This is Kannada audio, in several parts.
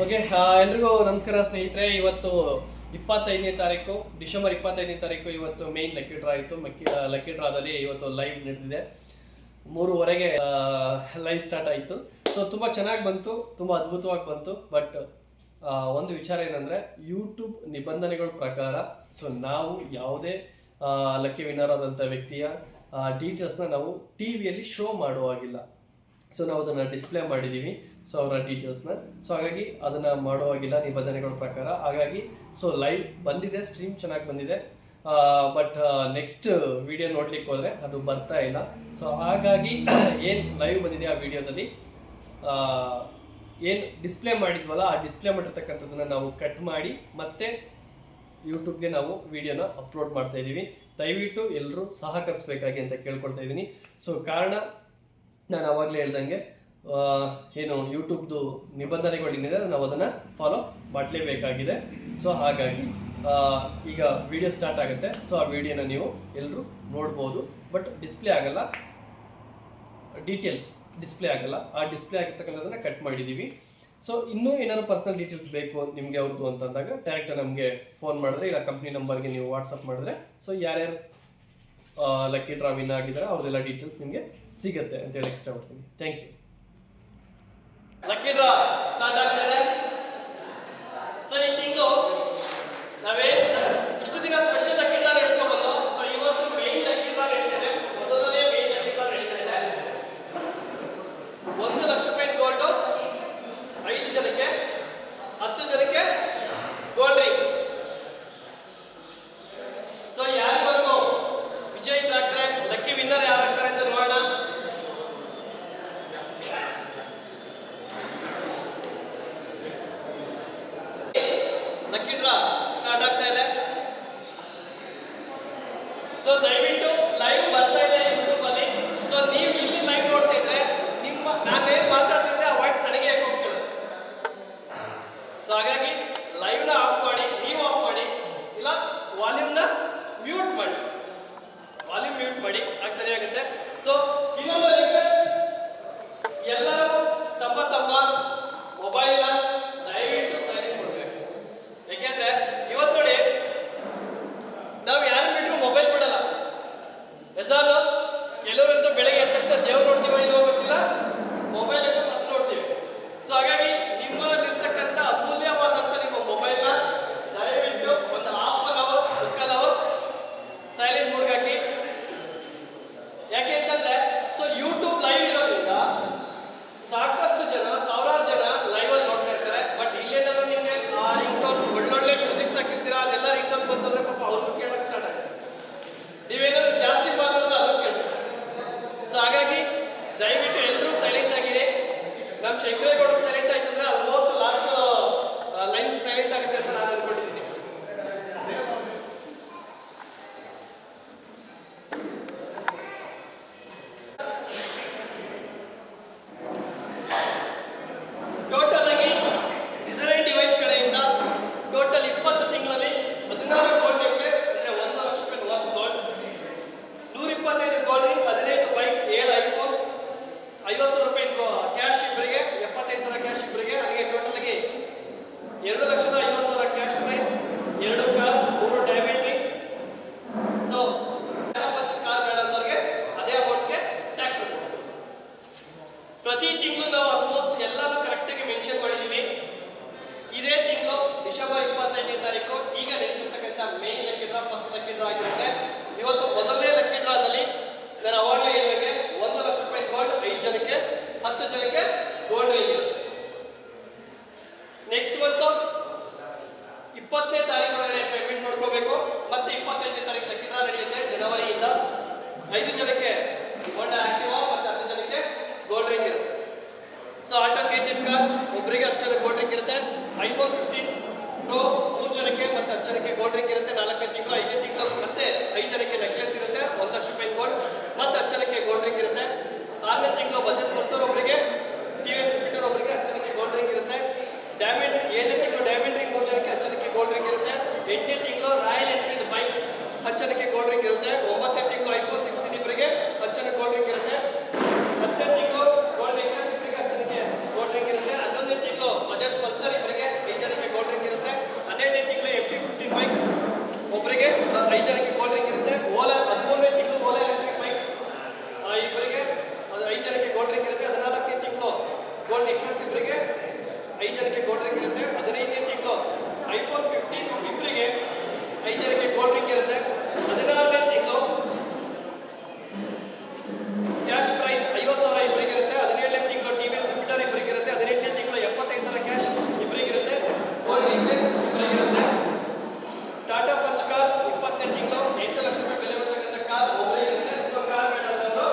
ಓಕೆ, ಎಲ್ರಿಗೂ ನಮಸ್ಕಾರ ಸ್ನೇಹಿತರೆ. ಇವತ್ತು 25ನೇ ತಾರೀಕು, ಡಿಸೆಂಬರ್ 25ನೇ ತಾರೀಕು ಇವತ್ತು ಮೇನ್ ಲಕ್ಕಿ ಡ್ರಾ ಆಯಿತು. ಲಕ್ಕಿ ಡ್ರಾದಲ್ಲಿ ಇವತ್ತು ಲೈವ್ ನಡೆದಿದೆ. 3:30ಗೆ ಲೈವ್ ಸ್ಟಾರ್ಟ್ ಆಯಿತು. ಸೊ ತುಂಬ ಚೆನ್ನಾಗಿ ಬಂತು, ತುಂಬ ಅದ್ಭುತವಾಗಿ ಬಂತು. ಬಟ್ ಒಂದು ವಿಚಾರ ಏನಂದರೆ, ಯೂಟ್ಯೂಬ್ ನಿಬಂಧನೆಗಳ ಪ್ರಕಾರ ಸೊ ನಾವು ಯಾವುದೇ ಲಕ್ಕಿ ವಿನ್ನರ್ ಆದಂಥ ವ್ಯಕ್ತಿಯ ಡೀಟೇಲ್ಸ್ನ ನಾವು ಟಿ ವಿಯಲ್ಲಿ ಶೋ ಮಾಡುವಾಗಿಲ್ಲ. ಸೊ ನಾವು ಅದನ್ನು ಡಿಸ್ಪ್ಲೇ ಮಾಡಿದ್ದೀವಿ, ಸೊ ಅವರ ಡೀಟೇಲ್ಸ್ನ. ಸೊ ಹಾಗಾಗಿ ಅದನ್ನು ಮಾಡುವಾಗಿಲ್ಲ ನಿಬಂಧನೆಗಳ ಪ್ರಕಾರ. ಹಾಗಾಗಿ ಸೊ ಲೈವ್ ಬಂದಿದೆ, ಸ್ಟ್ರೀಮ್ ಚೆನ್ನಾಗಿ ಬಂದಿದೆ. ಬಟ್ ನೆಕ್ಸ್ಟ್ ವಿಡಿಯೋ ನೋಡ್ಲಿಕ್ಕೆ ಹೋದರೆ ಅದು ಬರ್ತಾ ಇಲ್ಲ. ಸೊ ಹಾಗಾಗಿ ಏನು ಲೈವ್ ಬಂದಿದೆ ಆ ವಿಡಿಯೋದಲ್ಲಿ ಏನು ಡಿಸ್ಪ್ಲೇ ಮಾಡಿದ್ವಲ್ಲ, ಆ ಡಿಸ್ಪ್ಲೇ ಮಾಡಿರ್ತಕ್ಕಂಥದ್ದನ್ನು ನಾವು ಕಟ್ ಮಾಡಿ ಮತ್ತೆ ಯೂಟ್ಯೂಬ್ಗೆ ನಾವು ವಿಡಿಯೋನ ಅಪ್ಲೋಡ್ ಮಾಡ್ತಾ ಇದ್ದೀವಿ. ದಯವಿಟ್ಟು ಎಲ್ಲರೂ ಸಹಕರಿಸಬೇಕಾಗಿ ಅಂತ ಕೇಳ್ಕೊಳ್ತಾ ಇದ್ದೀನಿ. ಸೊ ಕಾರಣ ನಾನು ಆವಾಗಲೇ ಹೇಳ್ದಂಗೆ, ಏನು ಯೂಟ್ಯೂಬ್ದು ನಿಬಂಧನೆಗಳೇನಿದೆ ನಾವು ಅದನ್ನು ಫಾಲೋ ಮಾಡಲೇಬೇಕಾಗಿದೆ. ಸೊ ಹಾಗಾಗಿ ಈಗ ವಿಡಿಯೋ ಸ್ಟಾರ್ಟ್ ಆಗುತ್ತೆ. ಸೊ ಆ ವಿಡಿಯೋನ ನೀವು ಎಲ್ಲರೂ ನೋಡ್ಬೋದು. ಬಟ್ ಡಿಸ್ಪ್ಲೇ ಆಗಲ್ಲ, ಡೀಟೇಲ್ಸ್ ಡಿಸ್ಪ್ಲೇ ಆಗಲ್ಲ. ಆ ಡಿಸ್ಪ್ಲೇ ಆಗಿರ್ತಕ್ಕಂಥದ್ದನ್ನು ಕಟ್ ಮಾಡಿದ್ದೀವಿ. ಸೊ ಇನ್ನೂ ಏನಾದ್ರು ಪರ್ಸನಲ್ ಡೀಟೇಲ್ಸ್ ಬೇಕು ನಿಮಗೆ ಅವ್ರದ್ದು ಅಂತಂದಾಗ ಡೈರೆಕ್ಟ್ ನಮಗೆ ಫೋನ್ ಮಾಡಿದ್ರೆ, ಇಲ್ಲ ಕಂಪ್ನಿ ನಂಬರ್ಗೆ ನೀವು ವಾಟ್ಸಪ್ ಮಾಡಿದ್ರೆ, ಸೊ ಯಾರ್ಯಾರು ಲಕ್ಕಿ ಡ್ರಾ ವಿನ್ ಆಗಿದ್ದಾರೆ ಅವ್ರದ್ದೆಲ್ಲ ಡೀಟೇಲ್ಸ್ ನಿಮಗೆ ಸಿಗುತ್ತೆ ಅಂತ ಹೇಳಿ ಇಷ್ಟಪಡ್ತೀನಿ. Thank you. Lucky draw start ಆಗ್ತದೆ. ಸೊ ಈ ತಿಂಗಳು ನಾವೇ ಇಷ್ಟು ದಿನ ಸ್ಪೆಷಲ್ ಲಕ್ಕಿ ಡ್ರಾ ನಡೆಸ್ಕೊಬೋದು. ಸೊ ಇವತ್ತು ಮೇನ್ ಲಕ್ಕಿ ಡ್ರಾ ನಡೀತಾ ಇದೆ. ಮೊದಲನೇ ಮೇನ್ ಲಕ್ಕಿ ಡ್ರಾ ನಡೀತಾ ಇದೆ. 1 ಲಕ್ಷ ರೂಪಾಯಿ ಗೋಲ್ಡು 5 ಜನಕ್ಕೆ, 10 ಜನಕ್ಕೆ ಗೋಲ್ಡ್ ರಿಂಗ್. ಸೊ ಯಾರಿವತ್ತು ವಿಜಯಿತರಾಗ್ತಾರೆ, ಲಕ್ಕಿ ವಿನ್ನರ್ ಯಾರಾಗ್ತಾರೆ ಅಂತ ನೋಡೋಣ. ಲಕ್ಕಿ ಡ್ರಾ ಸ್ಟಾರ್ಟ್ ಆಗ್ತಾ ಇದೆ. ಸೊ ದಯವಿಟ್ಟು ಲೈವ್ ಬರ್ತಾ ಇದೆ ಯೂಟ್ಯೂಬ್ ಅಲ್ಲಿ. ಸೊ ನೀವು ಇಲ್ಲಿ ಲೈವ್ ನೋಡ್ತಾ ಇದ್ರೆ ನಾನೇನು ಮಾತಾಡ್ತಿದ್ರೆ ಆ ವಾಯ್ಸ್ ನನಗೆ ಯಾಕೆ ಹೋಗ್ತಿರೋದು. ಸೊ ಹಾಗಾಗಿ ಲೈವ್ನ ಆಫ್ ಮಾಡಿ, ನೀವು ಆಫ್ ಮಾಡಿ, ಇಲ್ಲ ವಾಲ್ಯೂಮ್ನ ಮ್ಯೂಟ್ ಮಾಡಿ. ವಾಲ್ಯೂಮ್ ಮ್ಯೂಟ್ ಮಾಡಿ, ಆಗ ಸರಿಯಾಗುತ್ತೆ. ಸೊ ಇನ್ನೊಂದು ರಿಕ್ವೆಸ್ಟ್, ಎಲ್ಲರೂ ತಮ್ಮ ತಮ್ಮ ಮೊಬೈಲ್ನ ದಯವಿಟ್ಟು ಸೈಲೆಂಟ್ ಮಾಡಬೇಕು. ಯಾಕೆಂದ್ರೆ ಇವತ್ತು ನೋಡಿ, ನಾವು ಯಾರು ಬಿಟ್ಟರು ಮೊಬೈಲ್ ಬಿಡಲ್ಲ. ಎಸಾನು ಕೆಲವರಂತೂ ಬೆಳಗ್ಗೆ ಎದ್ದ ತಕ್ಷಣ ದೇವ್ರು ನೋಡ್ತೀವೋ ಇಲ್ಲೋ ಗೊತ್ತಿಲ್ಲ, ಮೊಬೈಲ್ ಅಂತ ಫಸ್ಟ್ ನೋಡ್ತೀವಿ. ಸೊ ಹಾಗಾಗಿ ನಿಮ್ಮಲ್ಲಿರ್ತಕ್ಕಂಥ ಅಮೂಲ್ಯವಾದಂಥ ನಿಮ್ಮ ಮೊಬೈಲ್ನ ದಯವಿಟ್ಟು ಒಂದು ಹಾಫ್ ಅನ್ ಅವರ್, ಮುಕ್ಕಾಲ್ ಅವರ್ ಸೈಲೆಂಟ್ ಮೋಡ್ಗೆ ಹಾಕಿ. ಯಾಕೆ ಅಂತಂದ್ರೆ, ಸೊ ಯೂಟ್ಯೂಬ್ ಲೈವ್ ಇರೋದ್ರಿಂದ ಸಾಕಷ್ಟು ಜನ, ಸಾವಿರಾರು ಜನ ಲೈವ್ ಅಲ್ಲಿ ನೋಡ್ತಾ ಇರ್ತಾರೆ. ಬಟ್ ಇಲ್ಲೇನಾದ್ರೂ ನಿಮಗೆ ಆ ರಿಂಗ್ ಟೋನ್ಸ್ ಒಳ್ಳೊಳ್ಳೆ ಮ್ಯೂಸಿಕ್ಸ್ ಹಾಕಿರ್ತೀರಾ, ಅದೆಲ್ಲ ರಿಂಗ್ ಟೋನ್ ಬಂತಂದ್ರೆ ಪಾಪ ಅವ್ರು ಕೇಳಕ್ಕೆ ಸ್ಟಾರ್ಟ್ ಆಗುತ್ತೆ. ನೀವೇನಾದ್ರೂ ಜಾಸ್ತಿ ಮಾತಾಡಿದ್ರೆ ಅದು ಕೇಳಿಸುತ್ತೆ. ಸೊ ಹಾಗಾಗಿ ದಯವಿಟ್ಟು ಎಲ್ಲರೂ ಸೈಲೆಂಟ್ ಆಗಿರಿ. ನಮ್ಮ ಶಂಕರೇಗೌಡರು ಸೈಲೆಂಟ್ ಆಯ್ತು ಅಂದ್ರೆ ಆಲ್ಮೋಸ್ಟ್ ಲಾಸ್ಟ್ ಲೈನ್ಸ್ ಸೈಲೆಂಟ್ ಆಗುತ್ತೆ ಅಂತ ನಾನು ಅನ್ಕೊಂಡಿದ್ದೀನಿ. ಟೋಟಲ್ ಆಗಿ ಡಿಸೈನ್ ಡಿವೈಸ್ ಕಡೆಯಿಂದ ಟೋಟಲ್ 20 ತಿಂಗಳಲ್ಲಿ 14 ಗೋಲ್ಡ್ ನೆಕ್ಲೆಸ್, ಅಂದರೆ 1 ಲಕ್ಷ ರೂಪಾಯಿ worth gold, 125 gold ring, 15 bike, 7 iPhone, 50,000 ರೂಪಾಯಿ ಕ್ಯಾಶ್ ಇಬ್ಬರಿಗೆ, 75,000 ಕ್ಯಾಶ್ ಇಬ್ಬರಿಗೆ. ಹಾಗೆ ಟೋಟಲ್ ಆಗಿ 2,50,000 cash prize, 2 car, 3 diamond ring. So car ಬೇಡ ಅಂದವ್ರಿಗೆ ಅದೇ ಅಮೌಂಟ್ಗೆ ಟ್ಯಾಕ್ಟರ್ ಕೊಡ್ಬೋದು. ಪ್ರತಿ ತಿಂಗಳು ನಾವು ಆಲ್ಮೋಸ್ಟ್ ಎಲ್ಲಾನು ಕರೆಕ್ಟಾಗಿ ಮೆನ್ಷನ್ ಮಾಡಿದ್ದೀವಿ. ಇದೇ ತಿಂಗಳು ಡಿಸೆಂಬರ್ 25ನೇ ತಾರೀಕು ಈಗ ನಡೀತಿರ್ತಕ್ಕಂಥ main lucky draw, first lucky draw ಆಗಿರುತ್ತೆ. ಇವತ್ತು ಮೊದಲನೇ ಲಕ್ಕಿ ಡ್ರಾದಲ್ಲಿ ನಾನು ಅವಾಗಲೇ ಹೇಳಿದಂಗೆ 1 ಲಕ್ಷ ರೂಪಾಯಿ ಗೋಲ್ಡ್ 5 ಜನಕ್ಕೆ, 10 ಜನಕ್ಕೆ ಗೋಲ್ಡ್ ರಿಂಗ್ ಇರುತ್ತೆ. ನೆಕ್ಸ್ಟ್ ಬಂತು 20ನೇ ತಾರೀಕು ಒಳಗಡೆ ಪೇಮೆಂಟ್ ಮಾಡ್ಕೋಬೇಕು. ಮತ್ತೆ 25ನೇ ತಾರೀಕು ಲಕ್ಕಿ ಡ್ರಾ ನಡೆಯುತ್ತೆ ಜನವರಿಯಿಂದ. 5 ಜನಕ್ಕೆ ಹೋಂಡಾ ಆಕ್ಟಿವಾ ಮತ್ತೆ 10 ಜನಕ್ಕೆ ಗೋಲ್ಡ್ ರಿಂಗ್ ಇರುತ್ತೆ. ಸೊ ಆಟೋ KTM ಕಾರ್ ಒಬ್ಬರಿಗೆ 10 ಜನಕ್ಕೆ ಗೋಲ್ಡ್ ರಿಂಗ್ ಇರುತ್ತೆ. ಐಫೋನ್ 15 ಪ್ರೋ 3 ಜನಕ್ಕೆ ಮತ್ತೆ 10 ಜನಕ್ಕೆ ಗೋಲ್ಡ್ ರಿಂಗ್ ಇರುತ್ತೆ. 4ನೇ ತಿಂಗಳು, 5ನೇ ತಿಂಗಳು ಮತ್ತೆ 5 ಜನಕ್ಕೆ ನೆಕ್ಲೆಸ್ ಇರುತ್ತೆ, 1 ಲಕ್ಷ ರೂಪಾಯಿ ಗೋಲ್ಡ್ ಮತ್ತೆ 10 ಜನಕ್ಕೆ ಗೋಲ್ಡ್ ರಿಂಗ್ ಇರುತ್ತೆ. 6ನೇ ತಿಂಗಳು ಬಜಾಜ್ ಪಲ್ಸರ್ ಒಬ್ಬರಿಗೆ, TVS ಜುಪಿಟರ್ ಒಬ್ಬರಿಗೆ 10 ಜನಕ್ಕೆ ಗೋಲ್ಡ್ ರಿಂಗ್ ಇರುತ್ತೆ. ಡೈಮಂಡ್ 7ನೇ ತಿಂಗಳು ಡೈಮಂಡ್ ರಿಂಗ್ 3 ಜನಕ್ಕೆ 10 ಜನಕ್ಕೆ ಗೋಲ್ಡ್ ರಿಂಗ್ ಇರುತ್ತೆ. 8ನೇ ತಿಂಗಳು ರಾಯಲ್ ಎನ್ಫೀಲ್ಡ್ ಬೈಕ್ 10 ಜನಕ್ಕೆ ಗೋಲ್ಡ್ ರಿಂಗ್ ಇರುತ್ತೆ. 9ನೇ ತಿಂಗಳು ಐಫೋನ್ 16 ಇಬ್ಬರಿಗೆ 10 ಜನಕ್ಕೆ ಗೋಲ್ಡ್ ರಿಂಗ್ ಇರುತ್ತೆ. 10ನೇ ತಿಂಗಳು ಗೋಲ್ಡ್ ನೆಕ್ಲೆಸ್ ಇಬ್ಬರಿಗೆ 10 ಜನಕ್ಕೆ ಗೋಲ್ಡ್ ರಿಂಗ್ ಇರುತ್ತೆ. 11ನೇ ತಿಂಗಳು ಬಜಾಜ್ ಪಲ್ಸರ್ ಐಫೋನ್ 15 ಇಬ್ಬರಿಗೆ 5 ಜನಕ್ಕೆ ಗೋಲ್ಡ್ ರಿಂಗ್ ಇರುತ್ತೆ. 16ನೇ ತಿಂಗಳು ಕ್ಯಾಶ್ ಪ್ರೈಸ್ 50,000 ಇಬ್ಬರಿಗೆ ಇರುತ್ತೆ. 17ನೇ ತಿಂಗಳು TVS ಜುಪಿಟರ್ ಇಬ್ಬರಿಗೆ ಇರುತ್ತೆ. 18ನೇ ತಿಂಗಳು 75,000 ಕ್ಯಾಶ್ ಇಬ್ಬರಿಗೆ ಇರುತ್ತೆ. ಗೋಲ್ಡ್ ನೆಕ್ಲೆಸ್ ಇಬ್ಬರಿಗೆ ಇರುತ್ತೆ. ಟಾಟಾ ಪಂಚ್ ಕಾರ್ 20ನೇ ತಿಂಗಳು 8 ಲಕ್ಷ ರೂಪಾಯಿ ಬೆಲೆ ಬರ್ತಕ್ಕಂಥ ಕಾರ್ ಒಬ್ಬರಿಗೆ ಇರುತ್ತೆ. ಸೊ ಕಾರ್ ಬೇಡಾದವರು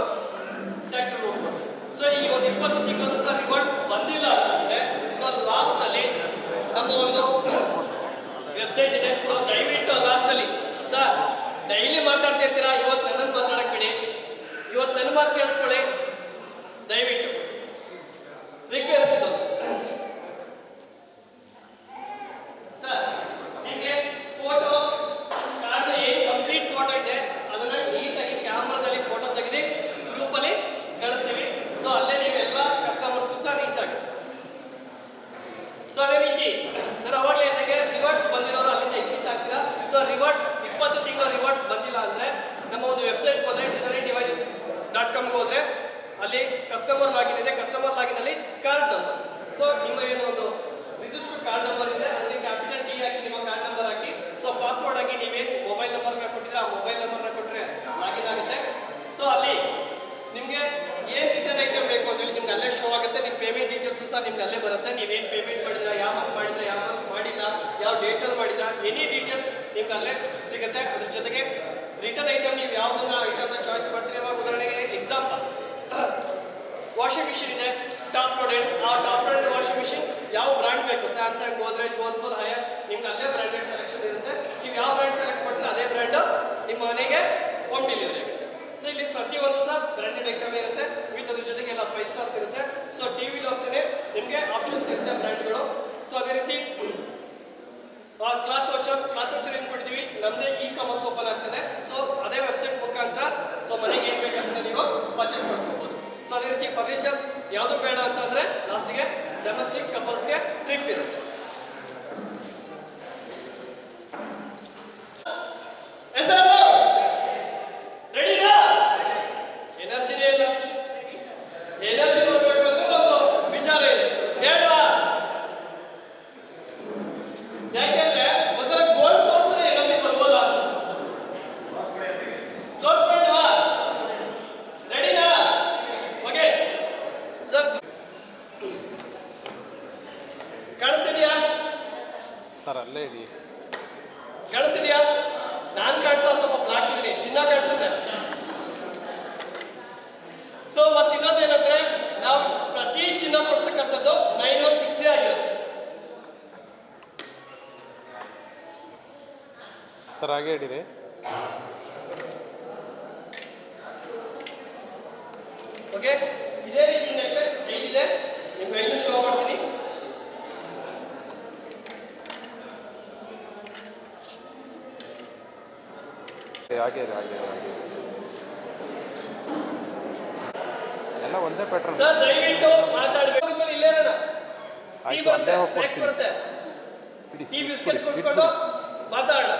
ಟ್ರ್ಯಾಕ್ಟರ್ ಹೋಗ್ಬೋದು. ಸೊ ಈ ಒಂದು 20 ತಿಂಗಳು ಸರ್ ರಿವಾರ್ಡ್ಸ್ ಬಂದಿಲ್ಲ ಅಂತಂದ್ರೆ ಸೊ ಲಾಸ್ಟ್ ಅಲ್ಲಿ ನಮ್ಮ ಒಂದು ವೆಬ್ಸೈಟ್ ಇದೆ. ಸೊ ದಯವಿಟ್ಟು ಲಾಸ್ಟ್ ಅಲ್ಲಿ ಸರ್ ಡೈಲಿ ಮಾತಾಡ್ತಿರ್ತೀರಾ, ಇವತ್ತು ನನ್ನನ್ನು ಮಾತಾಡಕ್ ಬಿಡಿ, ಇವತ್ತು ನನ್ನ ಮಾತು ಕೇಳಿಸ್ಕೊಳ್ಳಿ ದಯವಿಟ್ಟು, ರಿಕ್ವೆಸ್ಟ್ ಇದು ಸರ್. ನಿಮಗೆ ಫೋಟೋ ಕಾರ್ಡ್ ಏನು ಕಂಪ್ಲೀಟ್ ಫೋಟೋ ಇದೆ ಅದನ್ನ ನೀಟಾಗಿ ಕ್ಯಾಮ್ರಾದಲ್ಲಿ ಫೋಟೋ ತೆಗೆದು ಗ್ರೂಪಲ್ಲಿ ಕಳಿಸ್ತೀವಿ. ಸೊ ಅಲ್ಲೇ ನೀವೆಲ್ಲ ಕಸ್ಟಮರ್ಸ್ಗೂ ಸಹ ರೀಚ್ ಆಗುತ್ತೆ. ಸೊ ಅದೇ ರೀತಿ ನಾನು ಅವಾಗಲೇ ಹೇಳಿದಾಗೆ ರಿವಾರ್ಡ್ಸ್ ಬಂದಿರೋರು ಅಲ್ಲಿಂದ ಎಕ್ಸಿಟ್ ಆಗ್ತೀರಾ. ಸೊ ರಿವಾರ್ಡ್ಸ್ 20 ತಿಂಗಳು ರಿವಾರ್ಡ್ಸ್ ಬಂದಿಲ್ಲ ಅಂದರೆ ನಮ್ಮ ಒಂದು ವೆಬ್ಸೈಟ್ಗೆ ಹೋದರೆ designerdevice.com ಹೋದರೆ ಅಲ್ಲಿ ಕಸ್ಟಮರ್ ಲಾಗಿನ್ ಇದೆ. ಕಸ್ಟಮರ್ ಲಾಗಿನಲ್ಲಿ ಕಾರ್ಡ್ ನಂಬರ್, ಸೊ ನಿಮ್ಮ ಏನೋ ಒಂದು ರಿಜಿಸ್ಟರ್ಡ್ ಕಾರ್ಡ್ ನಂಬರ್ ಇದೆ, ಅದಕ್ಕೆ ಕ್ಯಾಪಿಟಲ್ ಡಿ ಹಾಕಿ ನಿಮ್ಮ ಕಾರ್ಡ್ ನಂಬರ್ ಹಾಕಿ. ಸೊ ಪಾಸ್ವರ್ಡ್ ಆಗಿ ನೀವೇನು ಮೊಬೈಲ್ ನಂಬರ್ನ ಕೊಟ್ಟಿದ್ರೆ ಆ ಮೊಬೈಲ್ ನಂಬರ್ನ ಕೊಟ್ಟರೆ ಲಾಗಿನ್ ಆಗುತ್ತೆ. ಸೊ ಅಲ್ಲಿ ನಿಮಗೆ ಏನು ರಿಟರ್ನ್ ಐಟಮ್ ಬೇಕು ಅಂತೇಳಿ ನಿಮ್ಗೆ ಅಲ್ಲೇ ಶೋ ಆಗುತ್ತೆ. ನಿಮ್ಮ ಪೇಮೆಂಟ್ ಡೀಟೇಲ್ಸು ಸಹ ನಿಮ್ಗೆ ಅಲ್ಲೇ ಬರುತ್ತೆ. ನೀವೇನು ಪೇಮೆಂಟ್ ಮಾಡಿದ್ರೆ, ಯಾವ ಮಂತ್ ಮಾಡಿದ್ರೆ, ಯಾವ ಮಂತ್ ಮಾಡಿಲ್ಲ, ಯಾವ ಡೇಟಲ್ಲಿ ಮಾಡಿಲ್ಲ, ಎನಿ ಡೀಟೇಲ್ಸ್ ನಿಮ್ಗೆ ಅಲ್ಲೇ ಸಿಗುತ್ತೆ. ಅದ್ರ ಜೊತೆಗೆ ರಿಟರ್ನ್ ಐಟಮ್ ನೀವು ಯಾವುದನ್ನ ಐಟಮ್ನ ಚಾಯ್ಸ್ ಮಾಡ್ತೀರಿ. ಇವಾಗ ಉದಾಹರಣೆಗೆ ಎಕ್ಸಾಂಪಲ್ ವಾಷಿಂಗ್ ಮಿಷಿನ್ ಇದೆ ಟಾಪ್ ಲೋಡೆಡ್. ಆ ಟಾಪ್ ಲೋಡೆಡ್ ವಾಷಿಂಗ್ ಮಿಷಿನ್ ಯಾವ ಬ್ರ್ಯಾಂಡ್ ಬೇಕು, ಸ್ಯಾಮ್ಸಂಗ್, ಗೋದ್ರೇಜ್, ವರ್ಲ್ಪೂಲ್, ಹೈಯರ್, ನಿಮ್ಗೆ ಅಲ್ಲೇ ಬ್ರ್ಯಾಂಡೆಡ್ ಸೆಲೆಕ್ಷನ್ ಇರುತ್ತೆ. ನೀವು ಯಾವ ಬ್ರ್ಯಾಂಡ್ ಸೆಲೆಕ್ಟ್ ಮಾಡ್ತೀರಿ ಅದೇ ಬ್ರ್ಯಾಂಡ್ ನಿಮ್ಮ ಮನೆಗೆ ಹೋಮ್ ಡೆಲಿವರಿ ಆಗುತ್ತೆ. ಸೊ ಇಲ್ಲಿ ಪ್ರತಿಯೊಂದು ಸಹ ಬ್ರ್ಯಾಂಡೆಡ್ ಐಟಮ್ ಇರುತ್ತೆ ವಿತ್ ಅದ್ರ ಜೊತೆಗೆ ಎಲ್ಲ 5 ಸ್ಟಾರ್ಸ್ ಇರುತ್ತೆ. ಸೊ ಟಿವಿಲೂ ಅಷ್ಟೇ ನಿಮಗೆ ಆಪ್ಷನ್ಸ್ ಇರುತ್ತೆ ಬ್ರ್ಯಾಂಡ್ಗಳು. ಸೊ ಅದೇ ರೀತಿ ಕ್ಲಾತ್ ವಾಚರ್ ಏನು ಕೊಡ್ತೀವಿ, ನಮ್ಮದೇ ಕಾಮರ್ಸ್ ಓಪನ್ ಆಗ್ತದೆ. ಸೊ ಅದೇ ವೆಬ್ಸೈಟ್ ಮುಖಾಂತರ ಸೊ ಮನೆಗೆ ಏನು ಬೇಕಂತ ನೀವು ಪರ್ಚೇಸ್ ಮಾಡ್ಕೋಬೋದು. ಸೊ ಅದೇ ರೀತಿ ಫರ್ನಿಚರ್ಸ್ ಯಾವುದು ಬೇಡ ಅಂತಂದರೆ ಲಾಸ್ಟಿಗೆ ಡೊಮೆಸ್ಟಿಕ್ ಕಪಲ್ಸ್ಗೆ ಟ್ರಿಪ್ ಇರುತ್ತೆ. ರೆಡಿನಾ? ಎನರ್ಜಿನೇ ಇಲ್ಲ. ಎನರ್ಜಿ ನೋಡ್ಬೇಕು ಅಂದ್ರೆ ಒಂದು ವಿಚಾರ ಇದೆ, ಬೇಡವಾ? ಯಾಕೆಂದ್ರೆ ಒಂದ್ಸಲ ಗೋಲ್ಡ್ ತೋರಿಸಿದ್ರೆ ಎನರ್ಜಿ ಬರ್ಬೋದಾ ಅಂತ ತೋರಿಸ್ಬೇಡವಾ? ರೆಡಿನಾ? ಓಕೆ ಸರ್, ಕಾಣಿಸ್ತಿದ್ಯಾ ಸರ್? ಅಲ್ಲೇ ಇದೆಯಾ? ಕಾಣಿಸ್ತಿದ್ಯಾ? ನಾನು ಕಾಣಿಸೋ ಸ್ವಲ್ಪ ಬ್ಲಾಕ್ ಇದೀನಿ, ಚಿನ್ನ ಕಾಣಿಸುತ್ತೆ. ಸೊ ಮತ್ತೆ ಇನ್ನೊಂದೇನಂದ್ರೆ ನಾವು ಪ್ರತಿ ಚಿನ್ನ ಕೊಡ್ತಕ್ಕಂಥದ್ದು 916 ಆಗಿರುತ್ತೆ. ಸರ್ ಹಾಗೆ ಹಿಡೀರಿ. ಓಕೆ, ಇದೇ ರೀತಿ ನೆಕ್ಲೆಸ್ 5 ಇದೆ, ನಿಮ್ಗೆ 5 ಶೋ ಮಾಡ್ತೀನಿ. ಹಾಗೆ ಎಲ್ಲ ಒಂದೇ ಪ್ಯಾಟ್ರನ್ ಸರ್. ದಯವಿಟ್ಟು ಮಾತಾಡಬೇಕು. ಇಲ್ಲೇ ಇರೋಣ. ಟೀ ಆಯ್ತು, ಬರುತ್ತೆ, ಅಲ್ಲೇ ಸ್ನ್ಯಾಕ್ಸ್ ಹೋಗ್ಬಿಡ್ತೀನಿ. ಬರುತ್ತೆ, ಬಿಡಿ, ಟೀ ಬಿಸ್ಕೆಟ್ ಕುಡ್ಕೊಂಡು ಮಾತಾಡೋಣ.